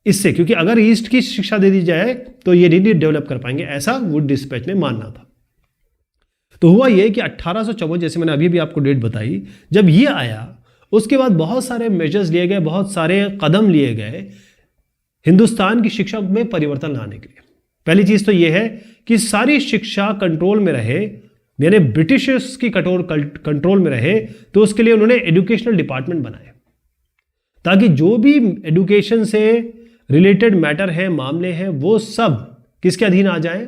इससे, क्योंकि अगर ईस्ट की शिक्षा दे दी जाए तो ये नहीं डेवलप कर पाएंगे, ऐसा वुड डिस्पैच में मानना था। तो हुआ ये कि 1854, जैसे मैंने अभी भी आपको डेट बताई, जब ये आया उसके बाद बहुत सारे मेजर्स लिए गए, बहुत सारे कदम लिए गए हिंदुस्तान की शिक्षा में परिवर्तन लाने के लिए। पहली चीज तो यह है कि सारी शिक्षा कंट्रोल में रहे, यानी ब्रिटिशर्स की कंट्रोल में रहे। तो उसके लिए उन्होंने एजुकेशनल डिपार्टमेंट बनाए, ताकि जो भी एजुकेशन से रिलेटेड मैटर है, मामले हैं, वो सब किसके अधीन आ जाए?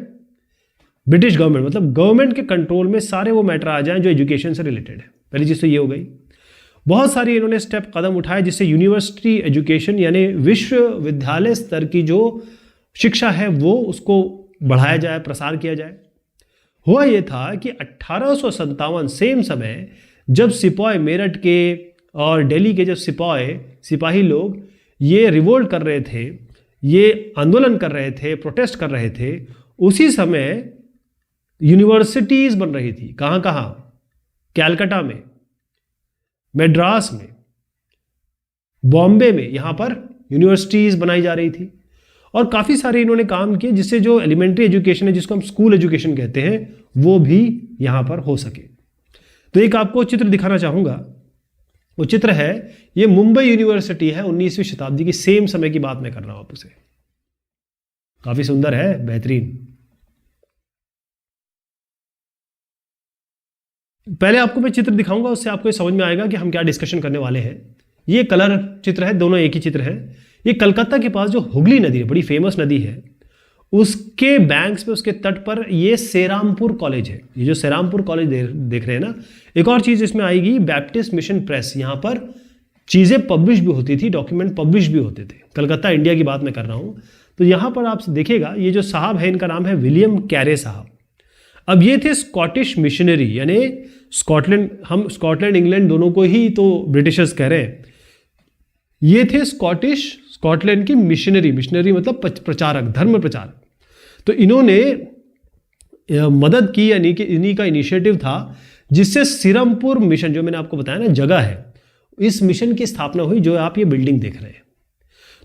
ब्रिटिश गवर्नमेंट, मतलब गवर्नमेंट के कंट्रोल में सारे वो मैटर आ जाएं जो एजुकेशन से रिलेटेड है। पहली चीज तो ये हो गई। बहुत सारी इन्होंने स्टेप कदम उठाए जिससे यूनिवर्सिटी एजुकेशन, यानी विश्वविद्यालय स्तर की जो शिक्षा है वो उसको बढ़ाया जाए, प्रसार किया जाए। हुआ ये था कि 1857 सेम समय जब सिपाही, मेरठ के और दिल्ली के जब सिपाही लोग ये रिवोल्ट कर रहे थे, ये आंदोलन कर रहे थे, प्रोटेस्ट कर रहे थे, उसी समय यूनिवर्सिटीज बन रही थी। कहां कहां? कैलकाटा में, मद्रास में, बॉम्बे में, यहां पर यूनिवर्सिटीज बनाई जा रही थी। और काफी सारे इन्होंने काम किए जिससे जो एलिमेंट्री एजुकेशन है, जिसको हम स्कूल एजुकेशन कहते हैं, वो भी यहां पर हो सके। तो एक आपको चित्र दिखाना चाहूंगा। वो चित्र है, ये मुंबई यूनिवर्सिटी है, 19वीं शताब्दी की, सेम समय की बात मैं कर रहा हूं आपसे। काफी सुंदर है, बेहतरीन। पहले आपको मैं चित्र दिखाऊंगा, उससे आपको समझ में आएगा कि हम क्या डिस्कशन करने वाले हैं। ये कलर चित्र है, दोनों एक ही चित्र है। ये कलकत्ता के पास जो हुगली नदी है, बड़ी फेमस नदी है, उसके बैंक्स पे, उसके तट पर ये सेरामपुर कॉलेज है। ये जो सेरामपुर कॉलेज देख रहे हैं ना। एक और चीज इसमें आएगी, बैप्टिस्ट मिशन प्रेस। यहां पर चीजें पब्लिश भी होती थी, डॉक्यूमेंट पब्लिश भी होते थे। कलकत्ता, इंडिया की बात मैं कर रहा हूं। तो यहां पर आप देखिएगा, ये जो साहब है, इनका नाम है विलियम कैरे साहब। अब ये थे स्कॉटिश मिशनरी, यानी स्कॉटलैंड, हम स्कॉटलैंड इंग्लैंड दोनों को ही तो ब्रिटिशर्स कह रहे हैं। ये थे स्कॉटलैंड की मिशनरी मतलब प्रचारक, धर्म प्रचारक। तो इन्होंने मदद की, यानी कि इन्हीं का इनिशिएटिव था, जिससे सिरमपुर मिशन, जो मैंने आपको बताया ना जगह है, इस मिशन की स्थापना हुई, जो आप ये बिल्डिंग देख रहे हैं।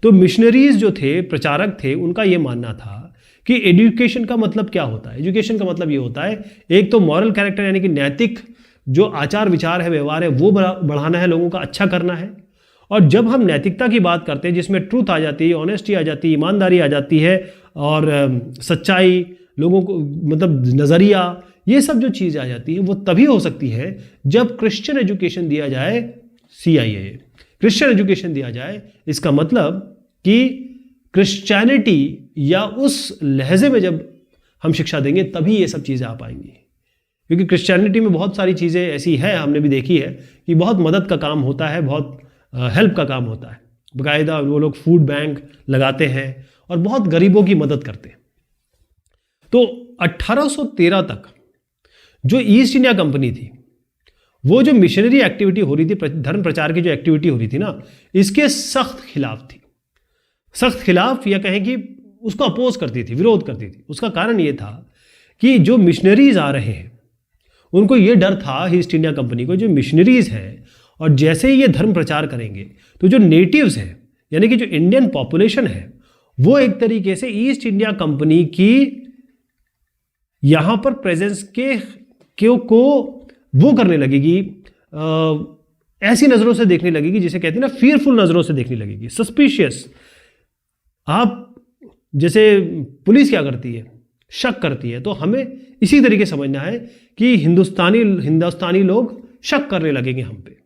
तो मिशनरीज जो थे, प्रचारक थे, उनका ये मानना था कि एजुकेशन का मतलब क्या होता है। एजुकेशन का मतलब ये होता है, एक तो मॉरल कैरेक्टर, यानी कि नैतिक जो आचार विचार है, व्यवहार है, वो बढ़ाना है, लोगों का अच्छा करना है। और जब हम नैतिकता की बात करते हैं, जिसमें ट्रूथ आ जाती है, ऑनेस्टी आ जाती है, ईमानदारी आ जाती है, और सच्चाई, लोगों को मतलब नज़रिया, ये सब जो चीज़ आ जाती है, वो तभी हो सकती है जब क्रिश्चियन एजुकेशन दिया जाए। CIA क्रिश्चियन एजुकेशन दिया जाए, इसका मतलब कि क्रिश्चियनिटी या उस लहजे में जब हम शिक्षा देंगे, तभी ये सब चीज़ें आ पाएंगी। क्योंकि क्रिश्चियनिटी में बहुत सारी चीज़ें ऐसी है, हमने भी देखी है कि बहुत मदद का काम होता है, बहुत हेल्प का काम होता है। बाकायदा वो लोग फूड बैंक लगाते हैं और बहुत गरीबों की मदद करते हैं। तो 1813 तक जो ईस्ट इंडिया कंपनी थी, वो जो मिशनरी एक्टिविटी हो रही थी, धर्म प्रचार की जो एक्टिविटी हो रही थी ना, इसके सख्त खिलाफ थी। सख्त खिलाफ, या कहें कि उसको अपोज करती थी, विरोध करती थी। उसका कारण ये था कि जो मिशनरीज आ रहे हैं, उनको ये डर था ईस्ट इंडिया कंपनी को, जो मिशनरीज हैं और जैसे ही ये धर्म प्रचार करेंगे तो जो नेटिव्स हैं यानी कि जो इंडियन पॉपुलेशन है वो एक तरीके से ईस्ट इंडिया कंपनी की यहां पर प्रेजेंस को वो करने लगेगी, ऐसी नजरों से देखने लगेगी जिसे कहते हैं ना फियरफुल नजरों से देखने लगेगी, सस्पिशियस। आप जैसे पुलिस क्या करती है, शक करती है, तो हमें इसी तरीके समझना है कि हिंदुस्तानी लोग शक करने लगेंगे हम पे।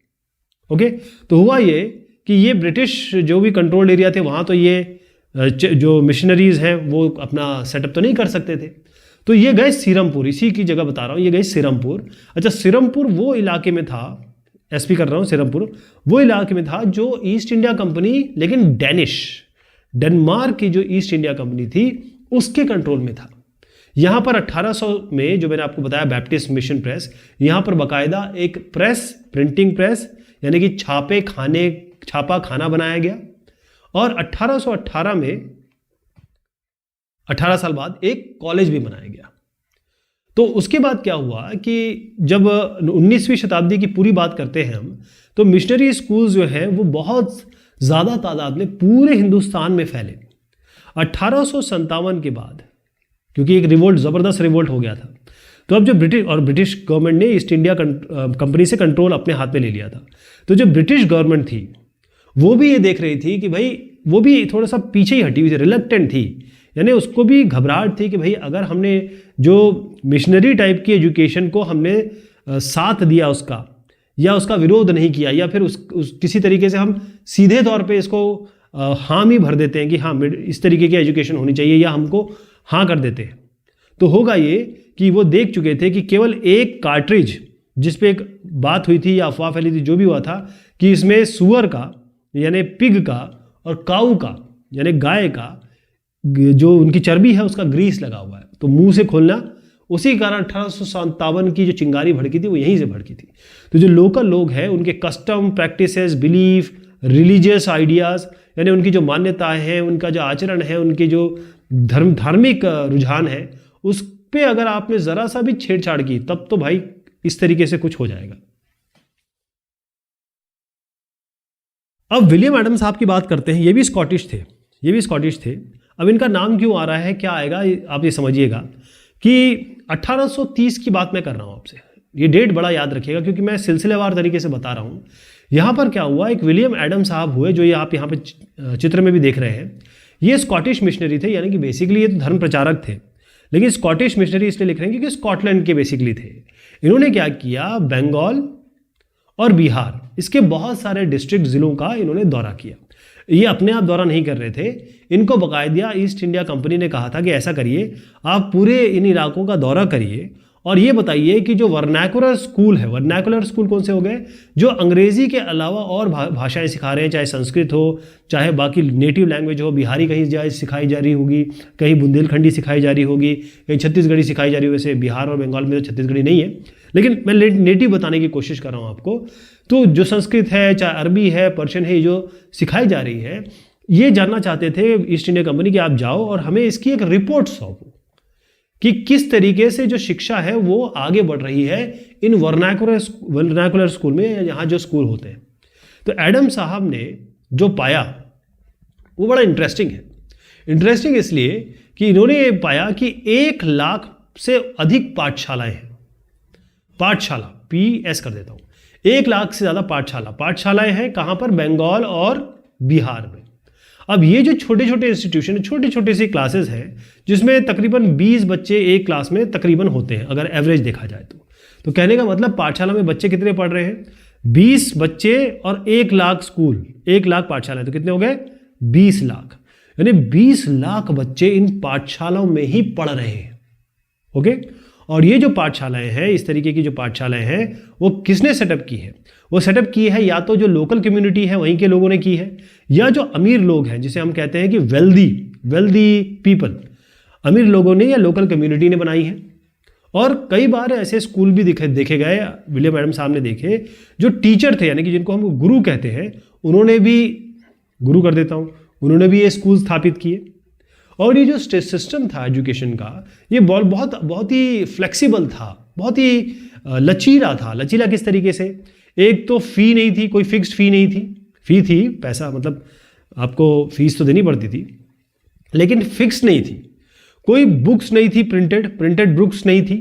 ओके, तो हुआ ये कि ये ब्रिटिश जो भी कंट्रोल्ड एरिया थे वहां तो ये जो मिशनरीज हैं वो अपना सेटअप तो नहीं कर सकते थे, तो ये गए सीरमपुर, इसी की जगह बता रहा हूँ, ये गए सीरमपुर। अच्छा, सीरमपुर वो इलाके में था, एसपी कर रहा हूँ, सीरमपुर वो इलाके में था जो ईस्ट इंडिया कंपनी, लेकिन डेनमार्क की जो ईस्ट इंडिया कंपनी थी उसके कंट्रोल में था। यहां पर 1800 में जो मैंने आपको बताया बैप्टिस्ट मिशन प्रेस, यहां पर बाकायदा एक प्रेस, प्रिंटिंग प्रेस यानी कि छापा खाना बनाया गया, और 1818 में 18 साल बाद एक कॉलेज भी बनाया गया। तो उसके बाद क्या हुआ कि जब 19वीं शताब्दी की पूरी बात करते हैं हम, तो मिशनरी स्कूल्स जो हैं वो बहुत ज़्यादा तादाद में पूरे हिंदुस्तान में फैले। 1857 के बाद, क्योंकि एक रिवोल्ट, ज़बरदस्त रिवोल्ट हो गया था, तो अब जो ब्रिटिश गवर्नमेंट ने ईस्ट इंडिया कंपनी से कंट्रोल अपने हाथ में ले लिया था, तो जो ब्रिटिश गवर्नमेंट थी वो भी ये देख रही थी कि भाई वो भी थोड़ा सा पीछे ही हटी हुई थी, रिलक्टेंट थी, यानी उसको भी घबराहट थी कि भाई अगर हमने जो मिशनरी टाइप की एजुकेशन को हमने साथ दिया उसका, या उसका विरोध नहीं किया, या फिर किसी तरीके से हम सीधे तौर पे इसको हामी भर देते हैं कि हाँ इस तरीके की एजुकेशन होनी चाहिए, या हमको हाँ कर देते हैं, तो होगा ये कि वो देख चुके थे कि केवल एक कार्ट्रिज जिस पे एक बात हुई थी या अफवाह फैली थी, जो भी हुआ था कि इसमें सुअर का यानी पिग का और काऊ का यानी गाय का जो उनकी चर्बी है उसका ग्रीस लगा हुआ है, तो मुंह से खोलना, उसी कारण 1857 की जो चिंगारी भड़की थी वो यहीं से भड़की थी। तो जो लोकल लोग हैं उनके custom, practices, belief, religious ideas यानी उनकी जो मान्यताएं हैं, उनका जो आचरण है, उनके जो धार्मिक रुझान है, उस पे अगर आपने ज़रा सा भी छेड़छाड़ की तब तो भाई इस तरीके से कुछ हो जाएगा। अब विलियम एडम्स साहब की बात करते हैं, ये भी स्कॉटिश थे। अब इनका नाम क्यों आ रहा है, क्या आएगा, आप ये समझिएगा कि 1830 की बात मैं कर रहा हूँ आपसे, ये डेट बड़ा याद रखिएगा क्योंकि मैं सिलसिलेवार तरीके से बता रहा हूँ। यहाँ पर क्या हुआ, एक विलियम एडम्स साहब हुए जो ये आप यहाँ पे चित्र में भी देख रहे हैं, ये स्कॉटिश मिशनरी थे, यानी कि बेसिकली ये तो धर्म प्रचारक थे, लेकिन स्कॉटिश मिशनरी इसलिए लिख रहे हैं क्योंकि स्कॉटलैंड के बेसिकली थे। इन्होंने क्या किया, बंगाल और बिहार, इसके बहुत सारे डिस्ट्रिक्ट जिलों का इन्होंने दौरा किया। ये अपने आप दौरा नहीं कर रहे थे, इनको बाकायदा ईस्ट इंडिया कंपनी ने कहा था कि ऐसा करिए, आप पूरे इन इलाकों का दौरा करिए और ये बताइए कि जो वर्नाकुलर स्कूल है, वर्नाकुलर स्कूल कौन से हो गए, जो अंग्रेजी के अलावा और भाषाएं सिखा रहे हैं, चाहे संस्कृत हो, चाहे बाकी नेटिव लैंग्वेज हो, बिहारी कहीं जाए सिखाई जा रही होगी, कहीं बुंदेलखंडी सिखाई जा रही होगी, कहीं छत्तीसगढ़ी सिखाई जा रही होगी। वैसे बिहार और बंगाल में तो छत्तीसगढ़ी नहीं है, लेकिन मैं नेटिव बताने की कोशिश कर रहा हूँ आपको। तो जो संस्कृत है, चाहे अरबी है, पर्शियन है, जो सिखाई जा रही है, ये जानना चाहते थे ईस्ट इंडिया कंपनी कि आप जाओ और हमें इसकी एक रिपोर्ट सौंपो कि किस तरीके से जो शिक्षा है वो आगे बढ़ रही है इन वर्नाकुलर स्कूल में, यहाँ जो स्कूल होते हैं। तो एडम साहब ने जो पाया वो बड़ा इंटरेस्टिंग है। इंटरेस्टिंग इसलिए कि इन्होंने ये पाया कि 1 लाख से अधिक पाठशालाएं हैं। पाठशाला PS कर देता हूँ, 1 लाख से ज़्यादा पाठशालाएं हैं। कहाँ पर? बंगाल और बिहार में। अब ये जो छोटे छोटे इंस्टीट्यूशन, छोटी छोटी सी क्लासेस हैं जिसमें तकरीबन 20 बच्चे एक क्लास में तकरीबन होते हैं अगर एवरेज देखा जाए तो कहने का मतलब पाठशाला में बच्चे कितने पढ़ रहे हैं? 20 बच्चे और 1 लाख स्कूल, 1 लाख पाठशालाएं, तो कितने हो गए? 20 लाख। यानी 20 लाख बच्चे इन पाठशालाओं में ही पढ़ रहे हैं। ओके, और ये जो पाठशालाएं हैं, इस तरीके की जो पाठशालाएं हैं, वो किसने सेटअप की है? वो सेटअप की है या तो जो लोकल कम्युनिटी है वहीं के लोगों ने की है, या जो अमीर लोग हैं जिसे हम कहते हैं कि वेल्दी पीपल, अमीर लोगों ने या लोकल कम्युनिटी ने बनाई है। और कई बार ऐसे स्कूल भी देखे गए, विलियम एडम साहब ने देखे, जो टीचर थे यानी कि जिनको हम गुरु कहते हैं, उन्होंने भी, गुरु कर देता हूँ, उन्होंने भी ये स्कूल स्थापित किए। और ये जो सिस्टम था एजुकेशन का, ये बहुत ही फ्लेक्सिबल था, बहुत ही लचीला था। लचीला किस तरीके से, एक तो फी नहीं थी, कोई फिक्स्ड फी नहीं थी, फी थी पैसा, मतलब आपको फीस तो देनी पड़ती थी, लेकिन फिक्स नहीं थी। कोई बुक्स नहीं थी, प्रिंटेड बुक्स नहीं थी,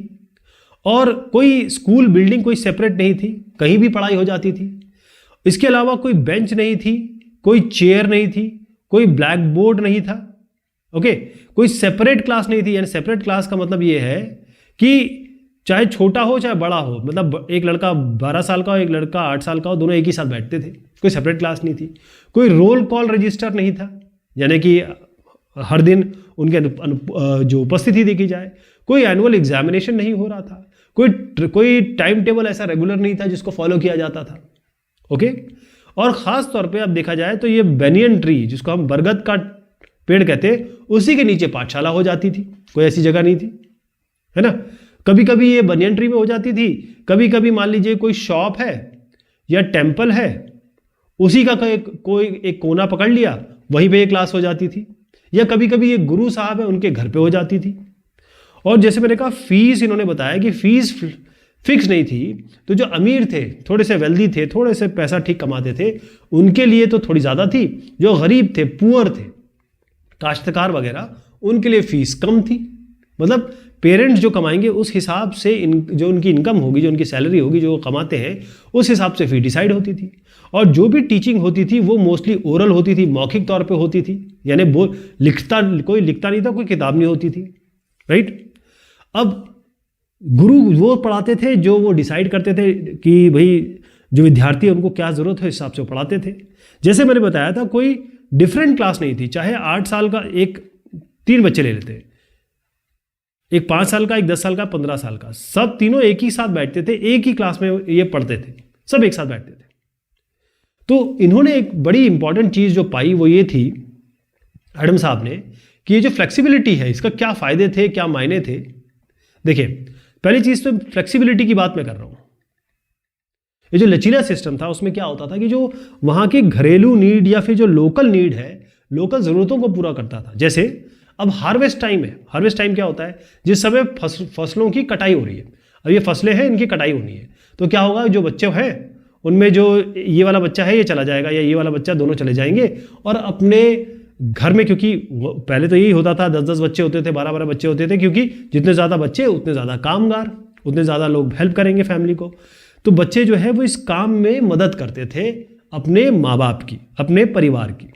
और कोई स्कूल बिल्डिंग कोई सेपरेट नहीं थी, कहीं भी पढ़ाई हो जाती थी। इसके अलावा कोई बेंच नहीं थी, कोई चेयर नहीं थी, कोई ब्लैक बोर्ड नहीं था, ओके, कोई सेपरेट क्लास नहीं थी। यानी सेपरेट क्लास का मतलब ये है कि चाहे छोटा हो चाहे बड़ा हो, मतलब एक लड़का 12 साल का हो, एक लड़का 8 साल का हो, दोनों एक ही साथ बैठते थे, कोई सेपरेट क्लास नहीं थी। कोई रोल कॉल रजिस्टर नहीं था, यानी कि हर दिन उनके जो उपस्थिति देखी जाए। कोई एनुअल एग्जामिनेशन नहीं हो रहा था, कोई टाइम टेबल ऐसा रेगुलर नहीं था जिसको फॉलो किया जाता था, ओके। और ख़ास तौर पे अब देखा जाए तो ये बेनियन ट्री, जिसको हम बरगद का पेड़ कहते हैं, उसी के नीचे पाठशाला हो जाती थी, कोई ऐसी जगह नहीं थी, है ना। कभी कभी ये बनियन ट्री में हो जाती थी, कभी कभी मान लीजिए कोई शॉप है या टेम्पल है, उसी का कोई एक कोना पकड़ लिया, वहीं पे ये क्लास हो जाती थी। या कभी कभी ये गुरु साहब है, उनके घर पे हो जाती थी। और जैसे मैंने कहा, फीस इन्होंने बताया कि फीस फिक्स नहीं थी, तो जो अमीर थे, थोड़े से वेल्दी थे, थोड़े से पैसा ठीक कमाते थे, उनके लिए तो थोड़ी ज़्यादा थी। जो गरीब थे, पुअर थे, काश्तकार वगैरह, उनके लिए फीस कम थी। मतलब पेरेंट्स जो कमाएंगे उस हिसाब से जो उनकी इनकम होगी, जो उनकी सैलरी होगी, जो कमाते हैं, उस हिसाब से फी डिसाइड होती थी। और जो भी टीचिंग होती थी वो मोस्टली ओरल होती थी, मौखिक तौर पे होती थी, यानी कोई लिखता नहीं था, कोई किताब नहीं होती थी, राइट। अब गुरु वो पढ़ाते थे जो वो डिसाइड करते थे कि भाई जो विद्यार्थी है उनको क्या ज़रूरत है, इस हिसाब से वो पढ़ाते थे। जैसे मैंने बताया था, कोई डिफरेंट क्लास नहीं थी, चाहे 8 साल का एक 3 बच्चे ले लेते, एक 5 साल का, एक 10 साल का, 15 साल का, सब तीनों एक ही साथ बैठते थे, एक ही क्लास में ये पढ़ते थे, सब एक साथ बैठते थे। तो इन्होंने एक बड़ी इंपॉर्टेंट चीज़ जो पाई वो ये थी, एडम साहब ने, कि ये जो फ्लेक्सिबिलिटी है इसका क्या फ़ायदे थे, क्या मायने थे। देखिए, पहली चीज़ तो फ्लेक्सिबिलिटी की बात मैं कर रहा हूँ। ये जो लचीला सिस्टम था उसमें क्या होता था कि जो वहाँ की घरेलू नीड या फिर जो लोकल नीड है, लोकल ज़रूरतों को पूरा करता था। जैसे अब हार्वेस्ट टाइम है, हार्वेस्ट टाइम क्या होता है, जिस समय फसलों की कटाई हो रही है। अब ये फसलें हैं, इनकी कटाई होनी है, तो क्या होगा, जो बच्चे हैं उनमें जो ये वाला बच्चा है ये चला जाएगा, या ये वाला बच्चा, दोनों चले जाएंगे, और अपने घर में, क्योंकि पहले तो यही होता था, 10-10 बच्चे होते थे, 12-12 बच्चे होते थे, क्योंकि जितने ज़्यादा बच्चे उतने ज़्यादा कामगार, उतने ज़्यादा लोग हेल्प करेंगे फैमिली को। तो बच्चे जो है वो इस काम में मदद करते थे अपने माँ बाप की, अपने परिवार की।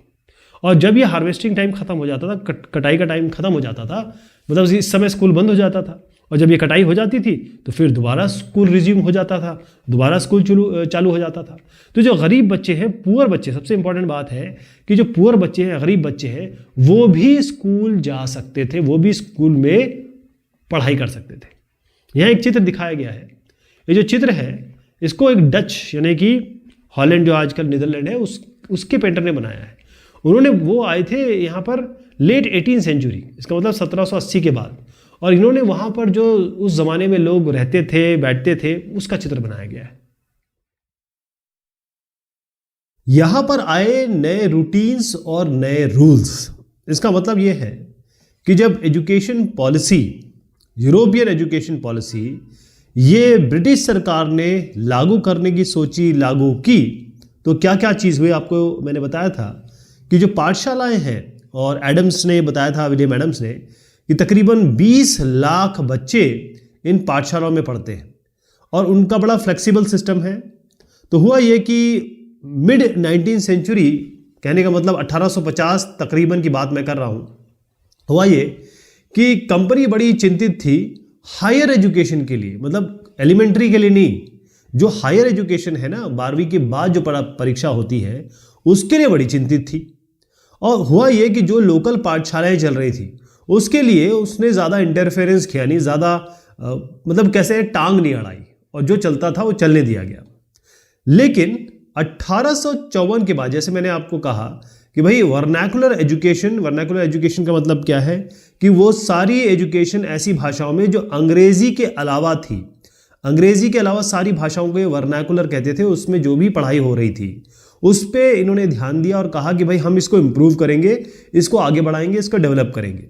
और जब ये हार्वेस्टिंग टाइम खत्म हो जाता था, कटाई का टाइम खत्म हो जाता था, मतलब इस समय स्कूल बंद हो जाता था, और जब ये कटाई हो जाती थी तो फिर दोबारा स्कूल रिज्यूम हो जाता था, दोबारा स्कूल चालू हो जाता था। तो जो गरीब बच्चे हैं, पुअर बच्चे, सबसे इंपॉर्टेंट बात है कि जो पुअर बच्चे हैं, गरीब बच्चे हैं, वो भी स्कूल जा सकते थे, वो भी स्कूल में पढ़ाई कर सकते थे। यहाँ एक चित्र दिखाया गया है। ये जो चित्र है इसको एक डच, यानी कि हॉलैंड जो आजकल नीदरलैंड है, उसके पेंटर ने बनाया है। उन्होंने, वो आए थे यहाँ पर लेट 18th सेंचुरी, इसका मतलब 1780 के बाद, और इन्होंने वहाँ पर जो उस ज़माने में लोग रहते थे, बैठते थे, उसका चित्र बनाया गया है। यहाँ पर आए नए रूटीन्स और नए रूल्स। इसका मतलब ये है कि जब education policy, European education policy, ये ब्रिटिश सरकार ने लागू करने की सोची, लागू की, तो क्या क्या चीज़ हुई आपको मैंने बताया था कि जो पाठशालाएं हैं, और एडम्स ने बताया था, विलियम एडम्स ने, कि तकरीबन 20 लाख बच्चे इन पाठशालाओं में पढ़ते हैं और उनका बड़ा फ्लेक्सिबल सिस्टम है। तो हुआ ये कि मिड 19th सेंचुरी, कहने का मतलब 1850 तकरीबन की बात मैं कर रहा हूँ, हुआ ये कि कंपनी बड़ी चिंतित थी हायर एजुकेशन के लिए, मतलब एलिमेंट्री के लिए नहीं, जो हायर एजुकेशन है ना, 12वीं के बाद जो परीक्षा होती है, उसके लिए बड़ी चिंतित थी। और हुआ ये कि जो लोकल पाठशालाएं चल रही थी उसके लिए उसने ज़्यादा इंटरफेरेंस किया नहीं, ज़्यादा मतलब कैसे टांग नहीं अड़ाई, और जो चलता था वो चलने दिया गया। लेकिन 1854 के बाद, जैसे मैंने आपको कहा कि भाई वर्नाकुलर एजुकेशन का मतलब क्या है कि वो सारी एजुकेशन ऐसी भाषाओं में जो अंग्रेजी के अलावा थी, अंग्रेजी के अलावा सारी भाषाओं को वर्नाकुलर कहते थे, उसमें जो भी पढ़ाई हो रही थी उस पर इन्होंने ध्यान दिया और कहा कि भाई हम इसको इम्प्रूव करेंगे, इसको आगे बढ़ाएंगे, इसको डेवलप करेंगे।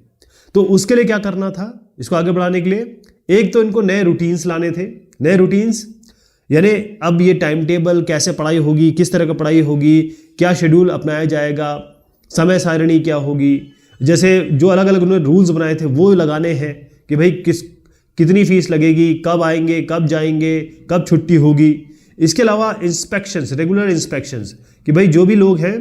तो उसके लिए क्या करना था, इसको आगे बढ़ाने के लिए एक तो इनको नए रूटीन्स लाने थे, नए रूटीन्स यानी अब ये टाइम टेबल, कैसे पढ़ाई होगी, किस तरह का पढ़ाई होगी, क्या शेड्यूल अपनाया जाएगा, समय सारणी क्या होगी, जैसे जो अलग अलग उन्होंने रूल्स बनाए थे वो लगाने हैं कि भाई कितनी फीस लगेगी, कब आएंगे, कब जाएंगे, कब छुट्टी होगी। इसके अलावा इंस्पेक्शंस, रेगुलर इंस्पेक्शंस कि भाई जो भी लोग हैं,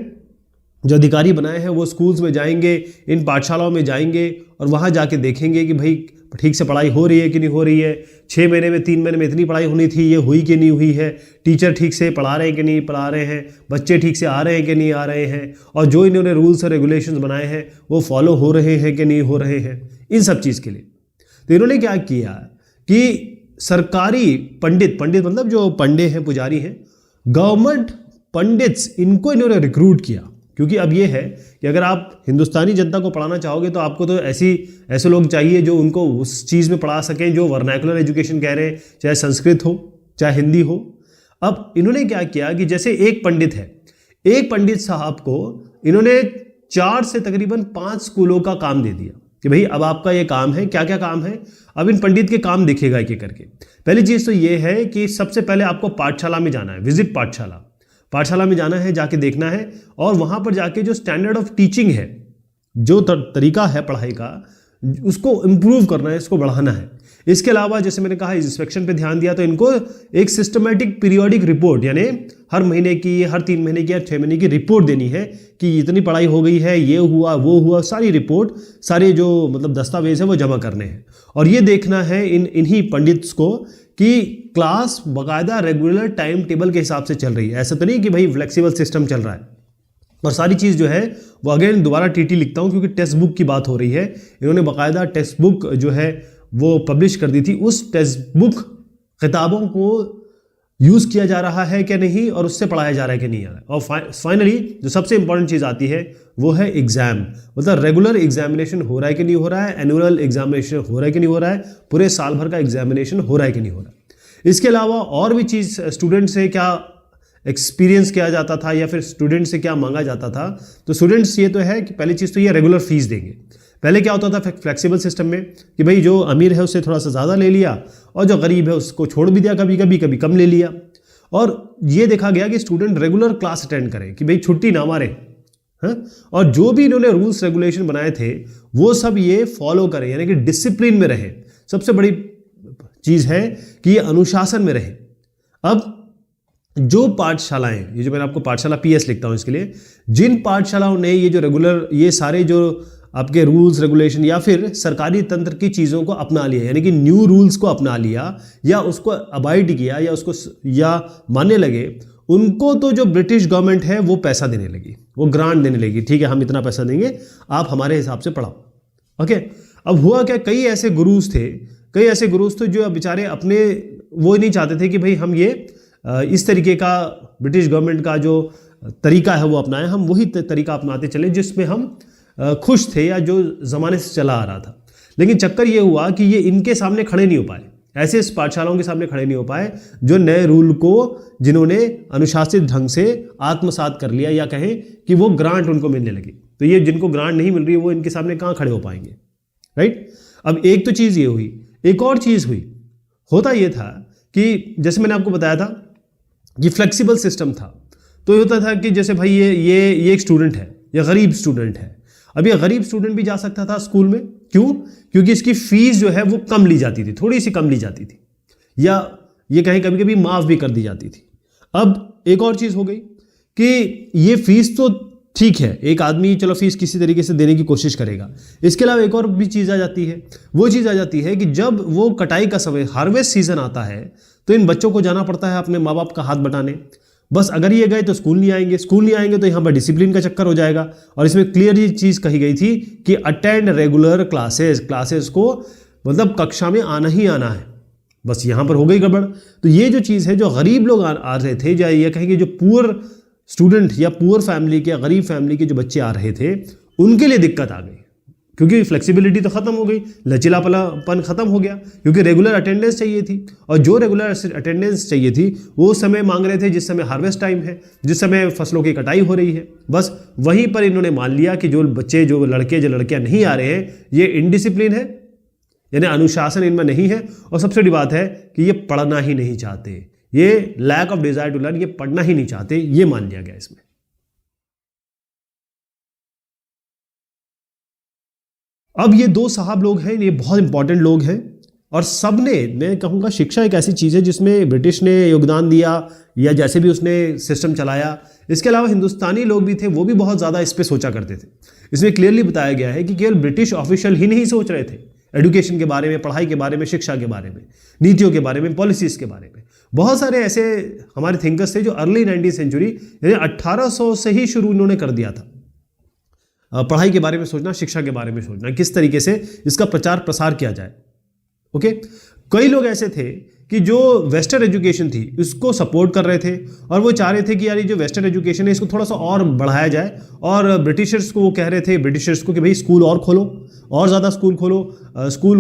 जो अधिकारी बनाए हैं, वो स्कूल्स में जाएंगे, इन पाठशालाओं में जाएंगे और वहाँ जाके देखेंगे कि भाई ठीक से पढ़ाई हो रही है कि नहीं हो रही है, 6 महीने में 3 महीने में इतनी पढ़ाई होनी थी, ये हुई कि नहीं हुई है, टीचर ठीक से पढ़ा रहे हैं कि नहीं पढ़ा रहे हैं, बच्चे ठीक से आ रहे हैं कि नहीं आ रहे हैं, और जो इन्होंने रूल्स और रेगुलेशंस बनाए हैं वो फॉलो हो रहे हैं कि नहीं हो रहे हैं, इन सब चीज़ के लिए। तो इन्होंने क्या किया कि सरकारी पंडित मतलब जो पंडे हैं, पुजारी हैं, गवर्नमेंट पंडित्स, इनको इन्होंने रिक्रूट किया। क्योंकि अब ये है कि अगर आप हिंदुस्तानी जनता को पढ़ाना चाहोगे तो आपको तो ऐसे लोग चाहिए जो उनको उस चीज़ में पढ़ा सकें जो वर्नाकुलर एजुकेशन कह रहे हैं, चाहे संस्कृत हो चाहे हिंदी हो। अब इन्होंने क्या किया कि जैसे एक पंडित है, एक पंडित साहब को इन्होंने 4 से तकरीबन 5 स्कूलों का काम दे दिया कि भाई अब आपका ये काम है। क्या क्या काम है, अब इन पंडित के काम दिखेगा एक एक करके। पहली चीज़ तो ये है कि सबसे पहले आपको पाठशाला में जाना है, विजिट पाठशाला में जाना है, जाके देखना है और वहाँ पर जाके जो स्टैंडर्ड ऑफ टीचिंग है, जो तरीका है पढ़ाई का, उसको इम्प्रूव करना है, इसको बढ़ाना है। इसके अलावा जैसे मैंने कहा इंस्पेक्शन पे ध्यान दिया, तो इनको एक सिस्टमेटिक पीरियोडिक रिपोर्ट यानी हर महीने की, हर 3 महीने की या 6 महीने की रिपोर्ट देनी है कि इतनी पढ़ाई हो गई है, ये हुआ वो हुआ, सारी रिपोर्ट, सारे जो मतलब दस्तावेज है वो जमा करने हैं। और ये देखना है इन्हीं पंडित्स को कि क्लास बाकायदा रेगुलर टाइम टेबल के हिसाब से चल रही है। ऐसा तो नहीं कि भाई फ्लेक्सिबल सिस्टम चल रहा है। और सारी चीज़ जो है वो अगेन दोबारा टीटी लिखता हूँ क्योंकि टेक्स्ट बुक की बात हो रही है। इन्होंने बाकायदा टेक्स्ट बुक जो है वो पब्लिश कर दी थी। उस टेक्स्ट बुक किताबों को यूज़ किया जा रहा है कि नहीं और उससे पढ़ाया जा रहा है कि नहीं आ रहा है। और फाइनली जो सबसे इंपॉर्टेंट चीज़ आती है वो है एग्ज़ाम, मतलब रेगुलर एग्जामिनेशन हो रहा है कि नहीं हो रहा है, एनुअल एग्जामिनेशन हो रहा है कि नहीं हो रहा है, पूरे साल भर का एग्जामिनेशन हो रहा है कि नहीं हो रहा है। इसके अलावा और भी चीज़ स्टूडेंट से क्या एक्सपीरियंस किया जाता था या फिर स्टूडेंट से क्या मांगा जाता था। तो स्टूडेंट्स ये तो है कि पहली चीज़ तो ये रेगुलर फीस देंगे। पहले क्या होता था फ्लेक्सिबल सिस्टम में कि भाई जो अमीर है उससे थोड़ा सा ज़्यादा ले लिया और जो गरीब है उसको छोड़ भी दिया, कभी कम ले लिया। और ये देखा गया कि स्टूडेंट रेगुलर क्लास अटेंड करें कि भाई छुट्टी ना मारे, हाँ। और जो भी इन्होंने रूल्स रेगुलेशन बनाए थे वो सब ये फॉलो करें, यानी कि डिसिप्लिन में रहे। सबसे बड़ी चीज़ है कि ये अनुशासन में रहे। अब जो पाठशालाएं, ये जो मैंने आपको पाठशाला PS लिखता हूं इसके लिए, जिन पाठशालाओं ने ये जो रेगुलर, ये सारे जो आपके रूल्स रेगुलेशन या फिर सरकारी तंत्र की चीज़ों को अपना लिया, यानी कि न्यू रूल्स को अपना लिया या उसको अबाइड किया या उसको या मानने लगे, उनको तो जो ब्रिटिश गवर्नमेंट है वो पैसा देने लगी, वो ग्रांट देने लगी। ठीक है, हम इतना पैसा देंगे, आप हमारे हिसाब से पढ़ाओ। ओके, अब हुआ क्या, कई ऐसे गुरुज थे जो बेचारे अपने वो नहीं चाहते थे कि भाई हम ये इस तरीके का ब्रिटिश गवर्नमेंट का जो तरीका है वो अपनाएं, हम वही तरीका अपनाते चले जिसमें हम खुश थे या जो ज़माने से चला आ रहा था। लेकिन चक्कर ये हुआ कि ये इनके सामने खड़े नहीं हो पाए, ऐसे पाठशालाओं के सामने खड़े नहीं हो पाए जो नए रूल को जिन्होंने अनुशासित ढंग से आत्मसात कर लिया, या कहें कि वो ग्रांट उनको मिलने लगी। तो ये जिनको ग्रांट नहीं मिल रही है वो इनके सामने कहाँ खड़े हो पाएंगे, राइट। अब एक तो चीज़ ये हुई, एक और चीज़ हुई, होता ये था कि जैसे मैंने आपको बताया था कि फ्लेक्सिबल सिस्टम था। तो ये होता था कि जैसे भाई ये एक स्टूडेंट है, या गरीब स्टूडेंट है। अब ये गरीब स्टूडेंट भी जा सकता था स्कूल में, क्यों? क्योंकि इसकी फीस जो है वो कम ली जाती थी, थोड़ी सी कम ली जाती थी, या ये कहीं कभी कभी माफ़ भी कर दी जाती थी। अब एक और चीज़ हो गई कि ये फीस तो ठीक है, एक आदमी चलो फीस किसी तरीके से देने की कोशिश करेगा। इसके अलावा एक और भी चीज़ आ जाती है, वो चीज़ आ जाती है कि जब वो कटाई का समय, हार्वेस्ट सीजन आता है, तो इन बच्चों को जाना पड़ता है अपने माँ बाप का हाथ बटाने। बस अगर ये गए तो स्कूल नहीं आएंगे तो यहाँ पर डिसिप्लिन का चक्कर हो जाएगा। और इसमें क्लियर ये चीज़ कही गई थी कि अटेंड रेगुलर क्लासेस को मतलब कक्षा में आना ही आना है। बस यहाँ पर हो गई गड़बड़। तो ये जो चीज़ है, जो गरीब लोग आ रहे थे, या ये कहेंगे जो पुअर स्टूडेंट या पुअर फैमिली के, गरीब फैमिली के जो बच्चे आ रहे थे, उनके लिए दिक्कत आ गई, क्योंकि फ्लेक्सिबिलिटी तो ख़त्म हो गई, लचीलापन ख़त्म हो गया, क्योंकि रेगुलर अटेंडेंस चाहिए थी। और जो रेगुलर अटेंडेंस चाहिए थी वो समय मांग रहे थे जिस समय हार्वेस्ट टाइम है, जिस समय फसलों की कटाई हो रही है। बस वहीं पर इन्होंने मान लिया कि जो बच्चे, जो लड़के, जो लड़कियां नहीं आ रहे हैं, ये इनडिसिप्लिन है, यानी अनुशासन इनमें नहीं है, और सबसे बड़ी बात है कि ये पढ़ना ही नहीं चाहते, ये lack of desire to learn, ये पढ़ना ही नहीं चाहते, ये मान लिया गया इसमें। अब ये दो साहब लोग हैं, ये बहुत इंपॉर्टेंट लोग हैं, और सबने, मैं कहूँगा शिक्षा एक ऐसी चीज़ है जिसमें ब्रिटिश ने योगदान दिया या जैसे भी उसने सिस्टम चलाया। इसके अलावा हिंदुस्तानी लोग भी थे, वो भी बहुत ज़्यादा इस पर सोचा करते थे। इसमें क्लियरली बताया गया है कि केवल ब्रिटिश ऑफिशियल ही नहीं सोच रहे थे एजुकेशन के बारे में, पढ़ाई के बारे में, शिक्षा के बारे में, नीतियों के बारे में, पॉलिसीज़ के बारे में। बहुत सारे ऐसे हमारे थिंकर्स थे जो अर्ली 19वीं सेंचुरी यानी 1800 से ही शुरू इन्होंने कर दिया था पढ़ाई के बारे में सोचना, शिक्षा के बारे में सोचना, किस तरीके से इसका प्रचार प्रसार किया जाए। ओके, कई लोग ऐसे थे कि जो वेस्टर्न एजुकेशन थी उसको सपोर्ट कर रहे थे, और वो चाह रहे थे कि यार ये जो वेस्टर्न एजुकेशन है इसको थोड़ा सा और बढ़ाया जाए, और ब्रिटिशर्स को वो कह रहे थे, ब्रिटिशर्स को, कि भाई स्कूल और खोलो, और ज़्यादा स्कूल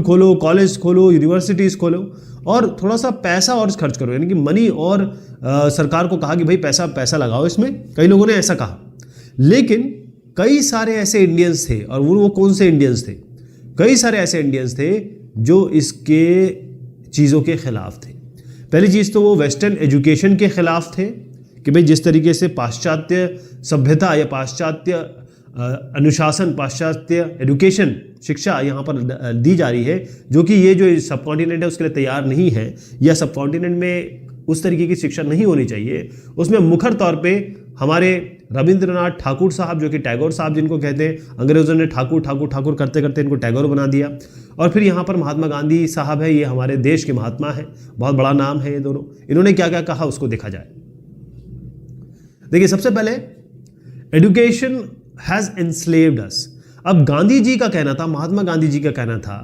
खोलो, कॉलेज खोलो, यूनिवर्सिटीज़ खोलो, और थोड़ा सा पैसा और खर्च करो, यानी कि मनी, और सरकार को कहा कि भाई पैसा लगाओ इसमें। कई लोगों ने ऐसा कहा, लेकिन कई सारे ऐसे इंडियंस थे, और वो कौन से इंडियंस थे? कई सारे ऐसे इंडियंस थे जो इसके चीज़ों के खिलाफ थे। पहली चीज़ तो वो वेस्टर्न एजुकेशन के खिलाफ थे कि भाई जिस तरीके से पाश्चात्य सभ्यता या पाश्चात्य अनुशासन, पाश्चात्य एजुकेशन, शिक्षा यहाँ पर दी जा रही है, जो कि ये जो सब कॉन्टिनेंट है उसके लिए तैयार नहीं है, या सब कॉन्टिनेंट में उस तरीके की शिक्षा नहीं होनी चाहिए। उसमें मुखर तौर पे हमारे रविंद्रनाथ ठाकुर साहब, जो कि टैगोर साहब जिनको कहते हैं, अंग्रेजों ने ठाकुर ठाकुर ठाकुर करते करते इनको टैगोर बना दिया। और फिर यहाँ पर महात्मा गांधी साहब है, ये हमारे देश के महात्मा है, बहुत बड़ा नाम है ये दोनों। इन्होंने क्या क्या कहा उसको देखा जाए। देखिए, सबसे पहले एजुकेशन हैज एनस्लेव्ड अस। अब गांधी जी का कहना था, महात्मा गांधी जी का कहना था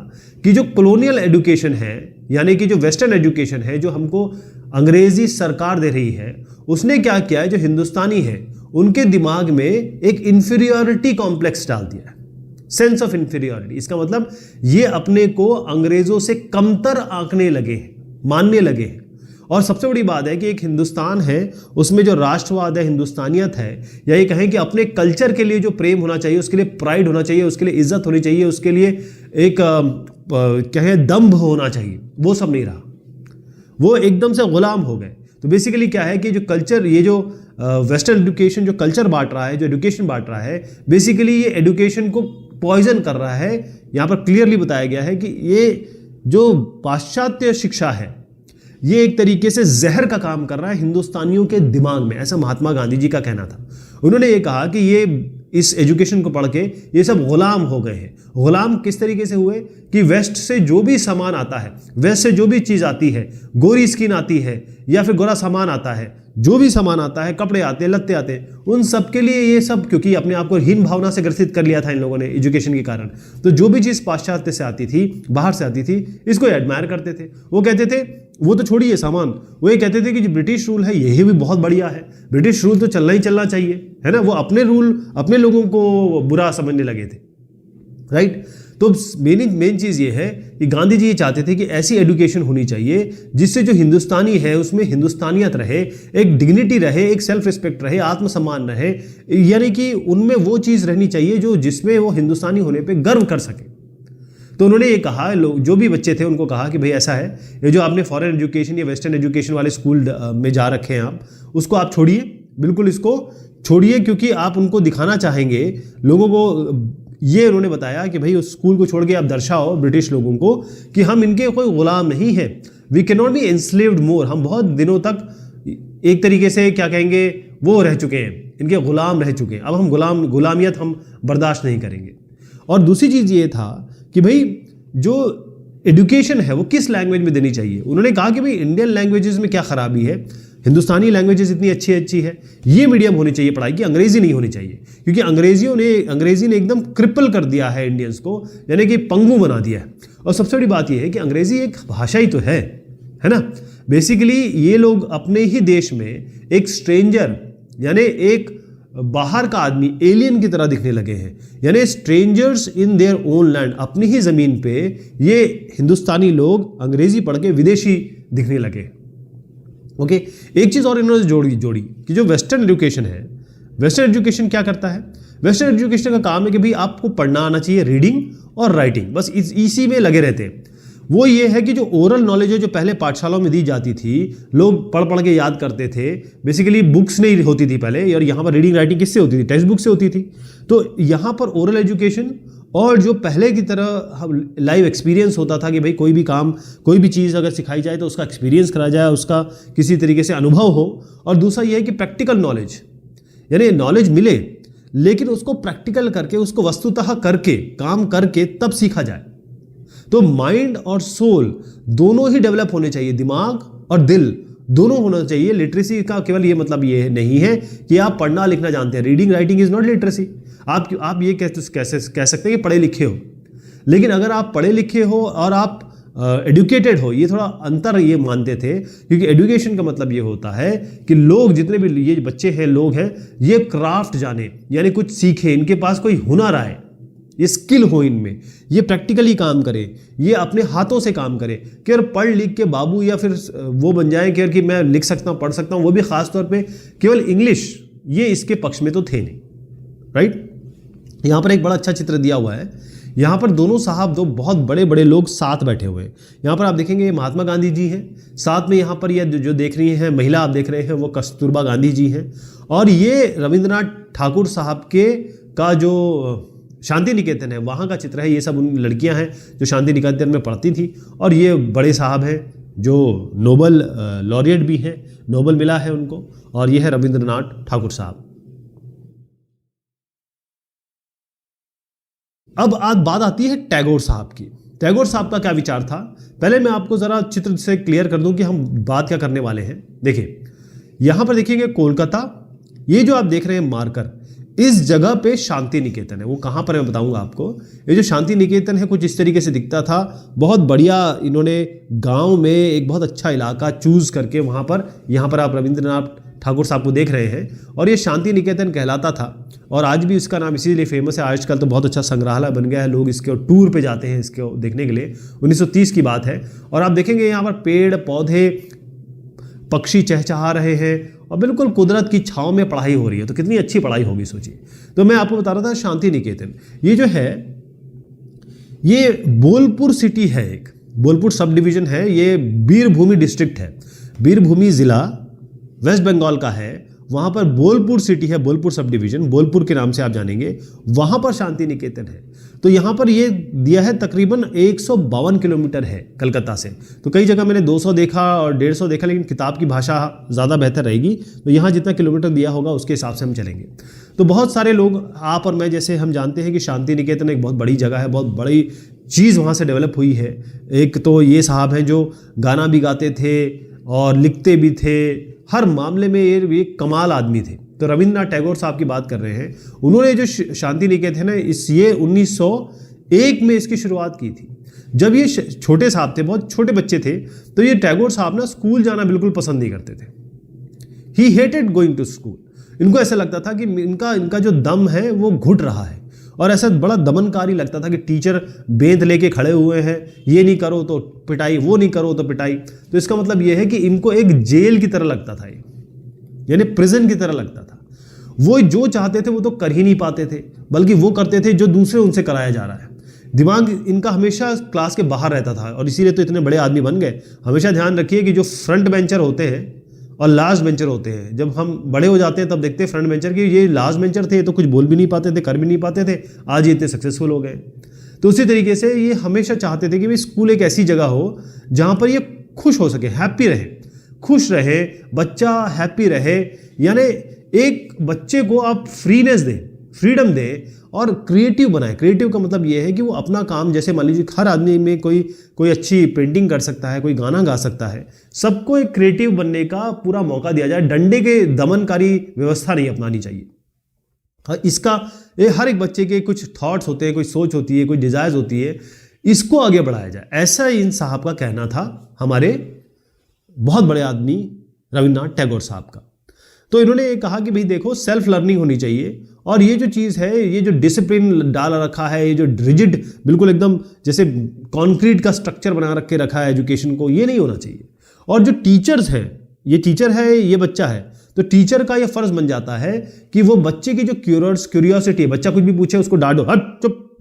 कि जो कॉलोनियल एजुकेशन है, यानी कि जो वेस्टर्न एजुकेशन है, जो हमको अंग्रेजी सरकार दे रही है, उसने क्या किया है, जो हिंदुस्तानी है उनके दिमाग में एक इंफीरियरिटी कॉम्प्लेक्स डाल दिया है, सेंस ऑफ इंफीरियरिटी। इसका मतलब ये अपने को अंग्रेजों से कमतर आंकने लगे हैं, मानने लगे हैं। और सबसे बड़ी बात है कि एक हिंदुस्तान है, उसमें जो राष्ट्रवाद है, हिंदुस्तानियत है, या ये कहें कि अपने कल्चर के लिए जो प्रेम होना चाहिए, उसके लिए प्राइड होना चाहिए, उसके लिए इज्जत होनी चाहिए, उसके लिए एक कहें दम्भ होना चाहिए, वो सब नहीं रहा। वो एकदम से गुलाम हो गए। तो बेसिकली क्या है कि जो कल्चर, ये जो वेस्टर्न एजुकेशन जो कल्चर बांट रहा है, जो एजुकेशन बांट रहा है, बेसिकली ये एजुकेशन को पॉइजन कर रहा है। यहाँ पर क्लियरली बताया गया है कि ये जो पाश्चात्य शिक्षा है, ये एक तरीके से जहर का काम कर रहा है हिंदुस्तानियों के दिमाग में, ऐसा महात्मा गांधी जी का कहना था। उन्होंने ये कहा कि ये इस एजुकेशन को पढ़ के ये सब गुलाम हो गए हैं। गुलाम किस तरीके से हुए कि वेस्ट से जो भी सामान आता है, वेस्ट से जो भी चीज़ आती है, गोरी स्किन आती है या फिर गोरा सामान आता है, जो भी सामान आता है, कपड़े आते हैं, लत्ते आते हैं, उन सब के लिए ये सब, क्योंकि अपने आप को हीन भावना से ग्रसित कर लिया था इन लोगों ने एजुकेशन के कारण, तो जो भी चीज़ पाश्चात्य से आती थी, बाहर से आती थी, इसको एडमायर करते थे। वो कहते थे, वो तो छोड़िए सामान, वो ये कहते थे कि जो ब्रिटिश रूल है यही भी बहुत बढ़िया है, ब्रिटिश रूल तो चलना ही चलना चाहिए, है ना। वो अपने रूल, अपने लोगों को बुरा समझने लगे थे, राइट। तो मेन चीज़ ये है कि गांधी जी ये चाहते थे कि ऐसी एजुकेशन होनी चाहिए जिससे जो हिंदुस्तानी है उसमें हिंदुस्तानियत रहे, एक डिग्निटी रहे, एक सेल्फ रिस्पेक्ट रहे, आत्मसम्मान रहे, यानी कि उनमें वो चीज़ रहनी चाहिए जो जिसमें वो हिंदुस्तानी होने पे गर्व कर सके। तो उन्होंने ये कहा, लोग जो भी बच्चे थे उनको कहा कि भाई ऐसा है, ये जो आपने फॉरेन एजुकेशन या वेस्टर्न एजुकेशन वाले स्कूल में जा रखे हैं आप, उसको आप छोड़िए, बिल्कुल इसको छोड़िए, क्योंकि आप उनको दिखाना चाहेंगे लोगों को। ये उन्होंने बताया कि भाई उस स्कूल को छोड़ के आप दर्शाओ ब्रिटिश लोगों को कि हम इनके कोई गुलाम नहीं है, we can not be enslaved more. हम बहुत दिनों तक एक तरीके से क्या कहेंगे, वो रह चुके हैं, इनके गुलाम रह चुके हैं, अब हम गुलामियत हम बर्दाश्त नहीं करेंगे। और दूसरी चीज़ ये था कि भाई जो एजुकेशन है वो किस लैंग्वेज में देनी चाहिए। उन्होंने कहा कि भाई इंडियन लैंग्वेजेस में क्या खराबी है, हिंदुस्तानी लैंग्वेजेस इतनी अच्छी है, ये मीडियम होनी चाहिए पढ़ाई की, अंग्रेजी नहीं होनी चाहिए, क्योंकि अंग्रेजी ने एकदम क्रिपल कर दिया है इंडियंस को, यानी कि पंगु बना दिया है। और सबसे बड़ी बात यह है कि अंग्रेजी एक भाषा ही तो है ना। बेसिकली ये लोग अपने ही देश में एक स्ट्रेंजर, यानी एक बाहर का आदमी, एलियन की तरह दिखने लगे हैं, यानी strangers in their own land, अपनी ही जमीन पे ये हिंदुस्तानी लोग अंग्रेजी पढ़ के विदेशी दिखने लगे। ओके, एक चीज़ और इन्होंने जोड़ी कि जो वेस्टर्न एजुकेशन है, वेस्टर्न एजुकेशन क्या करता है, वेस्टर्न एजुकेशन का काम है कि भाई आपको पढ़ना आना चाहिए, रीडिंग और राइटिंग, बस इसी में लगे रहते हैं। वो ये है कि जो ओरल नॉलेज है जो पहले पाठशालाओं में दी जाती थी, लोग पढ़ पढ़ के याद करते थे, बेसिकली बुक्स नहीं होती थी पहले, और यहाँ पर रीडिंग राइटिंग किससे होती थी? टेक्स्ट बुक से होती थी। तो यहाँ पर ओरल एजुकेशन और जो पहले की तरह लाइव एक्सपीरियंस होता था कि भाई कोई भी काम, कोई भी चीज़ अगर सिखाई जाए तो उसका एक्सपीरियंस करा जाए, उसका किसी तरीके से अनुभव हो। और दूसरा ये है कि प्रैक्टिकल नॉलेज, यानी नॉलेज मिले लेकिन उसको प्रैक्टिकल करके, उसको वस्तुतः करके, काम करके तब सीखा जाए। तो माइंड और सोल दोनों ही डेवलप होने चाहिए, दिमाग और दिल दोनों होना चाहिए। लिटरेसी का केवल ये मतलब ये नहीं है कि आप पढ़ना लिखना जानते हैं। Reading writing is not literacy. आप ये कह सकते हैं कि पढ़े लिखे हो, लेकिन अगर आप पढ़े लिखे हो और आप एडुकेटेड हो, ये थोड़ा अंतर ये मानते थे, क्योंकि एडुकेशन का मतलब ये होता है कि लोग, जितने भी ये बच्चे हैं, लोग हैं, ये क्राफ्ट जाने, यानी कुछ सीखे, इनके पास कोई हुनर आए, ये स्किल हो इनमें, ये प्रैक्टिकली काम करे, ये अपने हाथों से काम करे। कि अगर पढ़ लिख के बाबू या फिर वो बन जाए कि मैं लिख सकता हूँ, पढ़ सकता हूँ, वो भी खास तौर पे केवल इंग्लिश, ये इसके पक्ष में तो थे नहीं। राइट, यहाँ पर एक बड़ा अच्छा चित्र दिया हुआ है। यहाँ पर दोनों साहब, दो बहुत बड़े बड़े लोग साथ बैठे हुए हैं। यहाँ पर आप देखेंगे महात्मा गांधी जी हैं, साथ में यहाँ पर ये जो देख रही हैं महिला आप देख रहे हैं, वो कस्तूरबा गांधी जी हैं। और ये रविंद्रनाथ ठाकुर साहब का जो शांति निकेतन है वहाँ का चित्र है। ये सब उन लड़कियाँ हैं जो शांति निकेतन में पढ़ती थी। और ये बड़े साहब हैं जो नोबल लॉरिएट भी हैं, नोबल मिला है उनको। और ये है रविंद्रनाथ ठाकुर साहब। अब आज बात आती है टैगोर साहब की। टैगोर साहब का क्या विचार था, पहले मैं आपको ज़रा चित्र से क्लियर कर दूं कि हम बात क्या करने वाले हैं। देखिए, यहाँ पर देखिएगा कोलकाता, ये जो आप देख रहे हैं मार्कर, इस जगह पे शांति निकेतन है। वो कहाँ पर है मैं बताऊंगा आपको। ये जो शांति निकेतन है कुछ इस तरीके से दिखता था। बहुत बढ़िया इन्होंने गांव में एक बहुत अच्छा इलाका चूज करके वहाँ पर, यहाँ पर आप रविंद्रनाथ ठाकुर साहब को देख रहे हैं, और ये शांति निकेतन कहलाता था। और आज भी इसका नाम इसीलिए फेमस है। आजकल तो बहुत अच्छा संग्रहालय बन गया है, लोग इसके टूर पे जाते हैं इसको देखने के लिए। 1930 की बात है। और आप देखेंगे यहाँ पर पेड़ पौधे, पक्षी चहचहा रहे हैं, और बिल्कुल कुदरत की छाँव में पढ़ाई हो रही है। तो कितनी अच्छी पढ़ाई होगी सोचिए। तो मैं आपको बता रहा था शांति निकेतन, ये जो है ये बोलपुर सिटी है, एक बोलपुर सब डिवीजन है, ये बीरभूमि डिस्ट्रिक्ट है, बीरभूमि जिला वेस्ट बंगाल का है। वहाँ पर बोलपुर सिटी है, बोलपुर सब डिवीजन, बोलपुर के नाम से आप जानेंगे, वहाँ पर शांति निकेतन है। तो यहाँ पर ये दिया है तकरीबन 152 किलोमीटर है कलकत्ता से। तो कई जगह मैंने 200 देखा और 150 देखा, लेकिन किताब की भाषा ज़्यादा बेहतर रहेगी, तो यहाँ जितना किलोमीटर दिया होगा उसके हिसाब से हम चलेंगे। तो बहुत सारे लोग, आप और मैं जैसे, हम जानते हैं कि शांति निकेतन एक बहुत बड़ी जगह है, बहुत बड़ी चीज़ वहाँ से डेवलप हुई है। एक तो ये साहब हैं जो गाना भी गाते थे और लिखते भी थे, हर मामले में ये कमाल आदमी थे। तो रविंद्रनाथ टैगोर साहब की बात कर रहे हैं। उन्होंने जो शांति निकेतन है ये 1901 में इसकी शुरुआत की थी। जब ये छोटे साहब थे, बहुत छोटे बच्चे थे, तो ये टैगोर साहब ना स्कूल जाना बिल्कुल पसंद नहीं करते थे। ही हेटेड गोइंग टू स्कूल। इनको ऐसा लगता था कि इनका जो दम है वो घुट रहा है, और ऐसा बड़ा दमनकारी लगता था कि टीचर बेंत लेके खड़े हुए हैं, ये नहीं करो तो पिटाई, वो नहीं करो तो पिटाई। तो इसका मतलब ये है कि इनको एक जेल की तरह लगता था, ये यानी प्रिजन की तरह लगता था। वो जो चाहते थे वो तो कर ही नहीं पाते थे, बल्कि वो करते थे जो दूसरे उनसे कराया जा रहा है। दिमाग इनका हमेशा क्लास के बाहर रहता था, और इसीलिए तो इतने बड़े आदमी बन गए। हमेशा ध्यान रखिए कि जो फ्रंट बेंचर होते हैं और लास्ट बेंचर होते हैं, जब हम बड़े हो जाते हैं तब देखते हैं फ्रंट बेंचर की ये लास्ट बेंचर थे, तो कुछ बोल भी नहीं पाते थे, कर भी नहीं पाते थे, आज ये इतने सक्सेसफुल हो गए। तो उसी तरीके से ये हमेशा चाहते थे कि भाई स्कूल एक ऐसी जगह हो जहाँ पर ये खुश हो सके, हैप्पी रहे, खुश रहे, बच्चा हैप्पी रहे। यानी एक बच्चे को आप फ्रीनेस दें, फ्रीडम दें और क्रिएटिव बनाएं। क्रिएटिव का मतलब ये है कि वो अपना काम, जैसे मान लीजिए हर आदमी में कोई अच्छी पेंटिंग कर सकता है, कोई गाना गा सकता है, सबको एक क्रिएटिव बनने का पूरा मौका दिया जाए। डंडे के दमनकारी व्यवस्था नहीं अपनानी चाहिए। इसका हर एक बच्चे के कुछ थॉट्स होते हैं, कोई सोच होती है, कोई डिजायर्स होती है, इसको आगे बढ़ाया जाए, ऐसा इन साहब का कहना था, हमारे बहुत बड़े आदमी रविंद्रनाथ टैगोर साहब का। तो इन्होंने ये कहा कि भाई देखो, सेल्फ लर्निंग होनी चाहिए, और ये जो चीज़ है, ये जो डिसिप्लिन डाल रखा है, ये जो रिजिड बिल्कुल एकदम जैसे कंक्रीट का स्ट्रक्चर बना रखा है एजुकेशन को, ये नहीं होना चाहिए। और जो टीचर्स हैं, ये टीचर है, ये बच्चा है, तो टीचर का ये फर्ज बन जाता है कि वो बच्चे की जो क्यूरियोसिटी है, बच्चा कुछ भी पूछे उसको डांटो, हट चुप,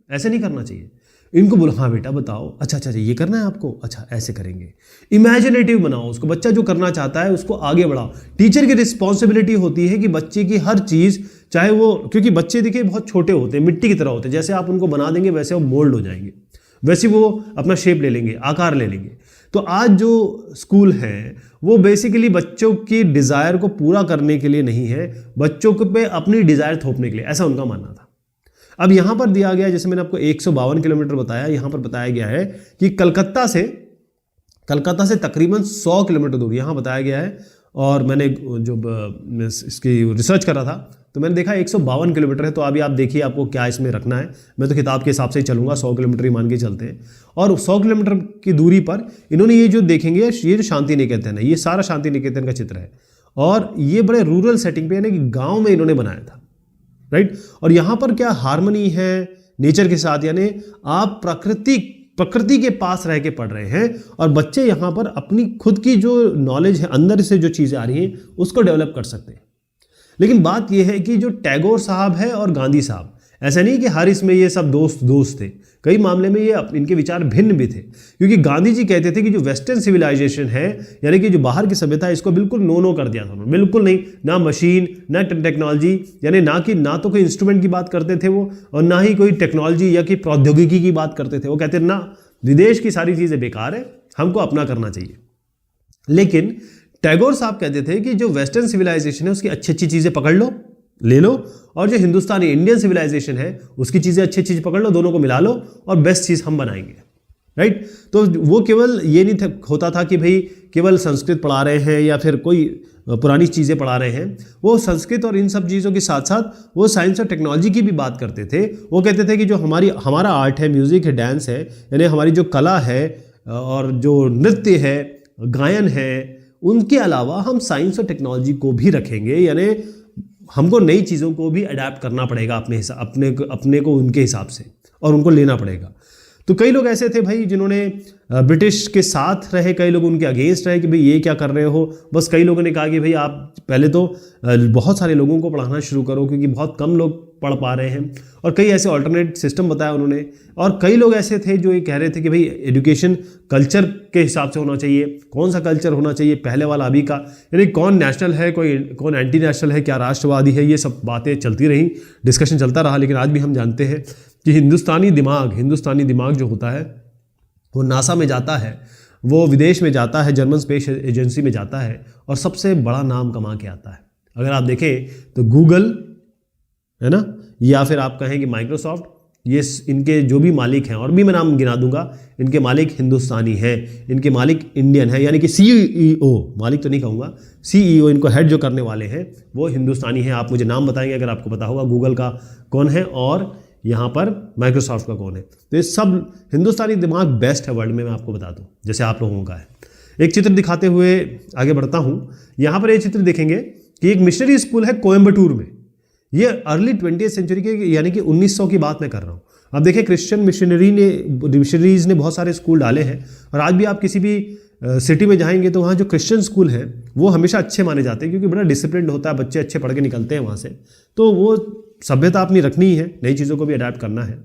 ऐसे नहीं करना चाहिए। इनको बोलो हाँ बेटा बताओ, अच्छा अच्छा ये करना है आपको, अच्छा ऐसे करेंगे। इमेजिनेटिव बनाओ उसको, बच्चा जो करना चाहता है उसको आगे बढ़ाओ। टीचर की रिस्पॉन्सिबिलिटी होती है कि बच्चे की हर चीज़, चाहे वो, क्योंकि बच्चे देखिए बहुत छोटे होते हैं, मिट्टी की तरह होते हैं, जैसे आप उनको बना देंगे वैसे वो मोल्ड हो जाएंगे, वैसे वो अपना शेप ले लेंगे, आकार ले लेंगे। तो आज जो स्कूल हैं वो बेसिकली बच्चों की डिज़ायर को पूरा करने के लिए नहीं है, बच्चों पे अपनी डिज़ायर थोपने के लिए, ऐसा उनका मानना था। अब यहाँ पर दिया गया, जैसे मैंने आपको 152 किलोमीटर बताया, यहाँ पर बताया गया है कि कलकत्ता से तकरीबन 100 किलोमीटर दूर यहाँ बताया गया है। और मैंने जो इसकी रिसर्च कर रहा था तो मैंने देखा 152 किलोमीटर है। तो अभी आप देखिए आपको क्या इसमें रखना है, मैं तो किताब के हिसाब से ही चलूँगा, 100 किलोमीटर ही मान के चलते हैं। और 100 किलोमीटर की दूरी पर इन्होंने ये जो देखेंगे, ये जो शांति निकेतन है, ये सारा शांति निकेतन का चित्र है, और ये बड़े रूरल सेटिंग पे यानी कि गाँव में इन्होंने बनाया था, राइट। और यहाँ पर क्या हार्मनी है नेचर के साथ, यानी आप प्रकृति के पास रह के पढ़ रहे हैं, और बच्चे यहाँ पर अपनी खुद की जो नॉलेज है, अंदर से जो चीज़ें आ रही हैं उसको डेवलप कर सकते हैं। लेकिन बात यह है कि जो टैगोर साहब है और गांधी साहब, ऐसा नहीं कि हर इसमें ये सब दोस्त थे, कई मामले में ये इनके विचार भिन्न भी थे। क्योंकि गांधी जी कहते थे कि जो वेस्टर्न सिविलाइजेशन है, यानी कि जो बाहर की सभ्यता है, इसको बिल्कुल नो कर दिया था उन्होंने, बिल्कुल नहीं, ना मशीन ना टेक्नोलॉजी, यानी ना तो कोई इंस्ट्रूमेंट की बात करते थे वो, और ना ही कोई टेक्नोलॉजी या कि प्रौद्योगिकी की बात करते थे। वो कहते ना, विदेश की सारी चीज़ें बेकार है, हमको अपना करना चाहिए। लेकिन टैगोर साहब कहते थे कि जो वेस्टर्न सिविलाइजेशन है उसकी अच्छी अच्छी चीज़ें पकड़ लो, ले लो, और जो हिंदुस्तानी इंडियन सिविलाइजेशन है उसकी चीज़ें अच्छी चीज़ पकड़ लो, दोनों को मिला लो और बेस्ट चीज़ हम बनाएंगे, राइट। तो वो केवल ये नहीं होता था कि भाई केवल संस्कृत पढ़ा रहे हैं या फिर कोई पुरानी चीज़ें पढ़ा रहे हैं, वो संस्कृत और इन सब चीज़ों के साथ साथ वो साइंस और टेक्नोलॉजी की भी बात करते थे। वो कहते थे कि जो हमारा आर्ट है, म्यूज़िक है, डांस है, यानी हमारी जो कला है और जो नृत्य है, गायन है, उनके अलावा हम साइंस और टेक्नोलॉजी को भी रखेंगे, यानी हमको नई चीज़ों को भी अडैप्ट करना पड़ेगा अपने को उनके हिसाब से, और उनको लेना पड़ेगा। तो कई लोग ऐसे थे भाई जिन्होंने ब्रिटिश के साथ रहे, कई लोग उनके अगेंस्ट रहे कि भाई ये क्या कर रहे हो। बस कई लोगों ने कहा कि भाई आप पहले तो बहुत सारे लोगों को पढ़ाना शुरू करो, क्योंकि बहुत कम लोग पढ़ पा रहे हैं, और कई ऐसे ऑल्टरनेट सिस्टम बताया उन्होंने। और कई लोग ऐसे थे जो ये कह रहे थे कि भाई एजुकेशन कल्चर के हिसाब से होना चाहिए, कौन सा कल्चर होना चाहिए, पहले वाला अभी का, यानी कौन नेशनल है, कौन एंटी नेशनल है, क्या राष्ट्रवादी है, ये सब बातें चलती रही, डिस्कशन चलता रहा। लेकिन आज भी हम जानते हैं कि हिंदुस्तानी दिमाग जो होता है वो नासा में जाता है, वो विदेश में जाता है, जर्मन स्पेस एजेंसी में जाता है, और सबसे बड़ा नाम कमा के आता है। अगर आप देखें तो गूगल है ना, या फिर आप कहें कि माइक्रोसॉफ्ट, ये इनके जो भी मालिक हैं, और भी मैं नाम गिना दूंगा, इनके मालिक हिंदुस्तानी हैं, इनके मालिक इंडियन है, यानी कि सीईओ, मालिक तो नहीं कहूँगा, सीईओ, इनको हेड जो करने वाले हैं वो हिंदुस्तानी हैं। आप मुझे नाम बताएंगे अगर आपको पता होगा, गूगल का कौन है और यहाँ पर माइक्रोसॉफ्ट का कौन है। तो ये सब हिंदुस्तानी दिमाग बेस्ट है वर्ल्ड में, मैं आपको बता दूँ, जैसे आप लोगों का है। एक चित्र दिखाते हुए आगे बढ़ता हूँ। यहाँ पर ये चित्र देखेंगे कि एक मिशनरी स्कूल है कोयम्बटूर में, ये अर्ली 20वीं सेंचुरी के, यानी कि 1900 की बात मैं कर रहा हूँ। अब देखिए क्रिश्चियन मिशनरीज ने बहुत सारे स्कूल डाले हैं, और आज भी आप किसी भी सिटी में जाएंगे तो वहाँ जो क्रिश्चियन स्कूल हैं वो हमेशा अच्छे माने जाते हैं, क्योंकि बड़ा डिसिप्लिन होता है, बच्चे अच्छे पढ़ के निकलते हैं वहाँ से। तो वो सभ्यता अपनी रखनी ही है, नई चीज़ों को भी अडैप्ट करना है।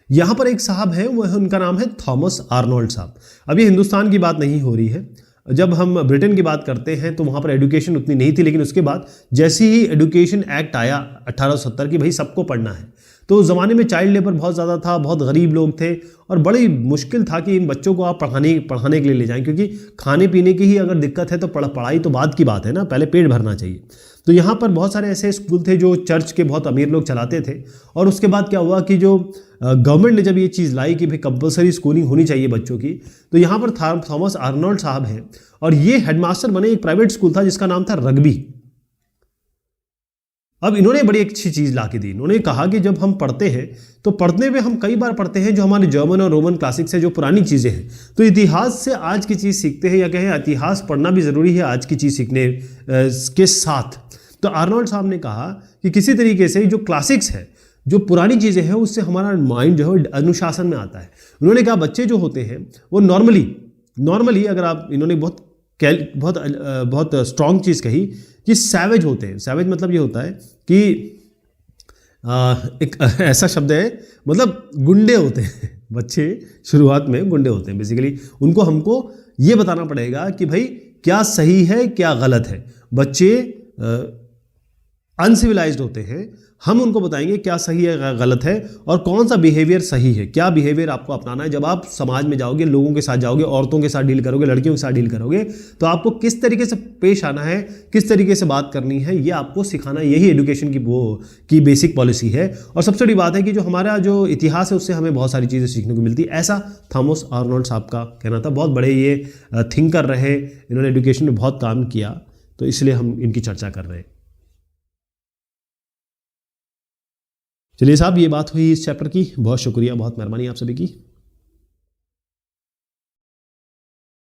यहाँ पर एक साहब हैं, वो है, उनका नाम है थॉमस आर्नोल्ड साहब। अब ये हिंदुस्तान की बात नहीं हो रही है, जब हम ब्रिटेन की बात करते हैं तो वहाँ पर एजुकेशन उतनी नहीं थी, लेकिन उसके बाद जैसे ही एजुकेशन एक्ट आया 1870 की, भाई सबको पढ़ना है, तो उस ज़माने में चाइल्ड लेबर बहुत ज़्यादा था, बहुत गरीब लोग थे, और बड़ी मुश्किल था कि इन बच्चों को आप पढ़ाने के लिए ले जाएं, क्योंकि खाने पीने की ही अगर दिक्कत है तो पढ़ाई तो बाद की बात है ना, पहले पेट भरना चाहिए। तो यहाँ पर बहुत सारे ऐसे स्कूल थे जो चर्च के बहुत अमीर लोग चलाते थे। और उसके बाद क्या हुआ कि जो गवर्नमेंट ने जब ये चीज़ लाई कि भाई कंपलसरी स्कूलिंग होनी चाहिए बच्चों की, तो यहाँ पर थॉमस आर्नोल्ड साहब हैं, और ये हेडमास्टर बने एक प्राइवेट स्कूल था जिसका नाम था रग्बी। अब इन्होंने बड़ी अच्छी चीज़ ला के दी। इन्होंने कहा कि जब हम पढ़ते हैं तो पढ़ने में हम कई बार पढ़ते हैं जो हमारे जर्मन और रोमन क्लासिक्स है, जो पुरानी चीज़ें हैं, तो इतिहास से आज की चीज़ सीखते हैं, या कहें इतिहास पढ़ना भी ज़रूरी है आज की चीज़ सीखने के साथ। तो आर्नोल्ड साहब ने कहा कि किसी तरीके से जो क्लासिक्स है, जो पुरानी चीज़ें हैं, उससे हमारा माइंड जो है अनुशासन में आता है। उन्होंने कहा बच्चे जो होते हैं वो नॉर्मली अगर आप, इन्होंने बहुत स्ट्रॉन्ग चीज़ कही कि सैवेज होते हैं। सैवेज मतलब ये होता है कि एक ऐसा शब्द है, मतलब गुंडे होते हैं बच्चे, शुरुआत में गुंडे होते हैं बेसिकली। उनको हमको ये बताना पड़ेगा कि भाई क्या सही है क्या गलत है। बच्चे अनसिविलाइज्ड होते हैं, हम उनको बताएंगे क्या सही है गलत है और कौन सा बिहेवियर सही है, क्या बिहेवियर आपको अपनाना है। जब आप समाज में जाओगे, लोगों के साथ जाओगे, औरतों के साथ डील करोगे, लड़कियों के साथ डील करोगे, तो आपको किस तरीके से पेश आना है, किस तरीके से बात करनी है, ये आपको सिखाना, यही एजुकेशन की बेसिक पॉलिसी है। और सबसे बड़ी बात है कि जो हमारा जो इतिहास है उससे हमें बहुत सारी चीज़ें सीखने को मिलती है, ऐसा थॉमस आर्नोल्ड साहब का कहना था। बहुत बड़े ये थिंकर रहे, इन्होंने एजुकेशन में बहुत काम किया, तो इसलिए हम इनकी चर्चा कर रहे हैं। चलिए साहब, ये बात हुई इस चैप्टर की। बहुत शुक्रिया, बहुत मेहरबानी आप सभी की।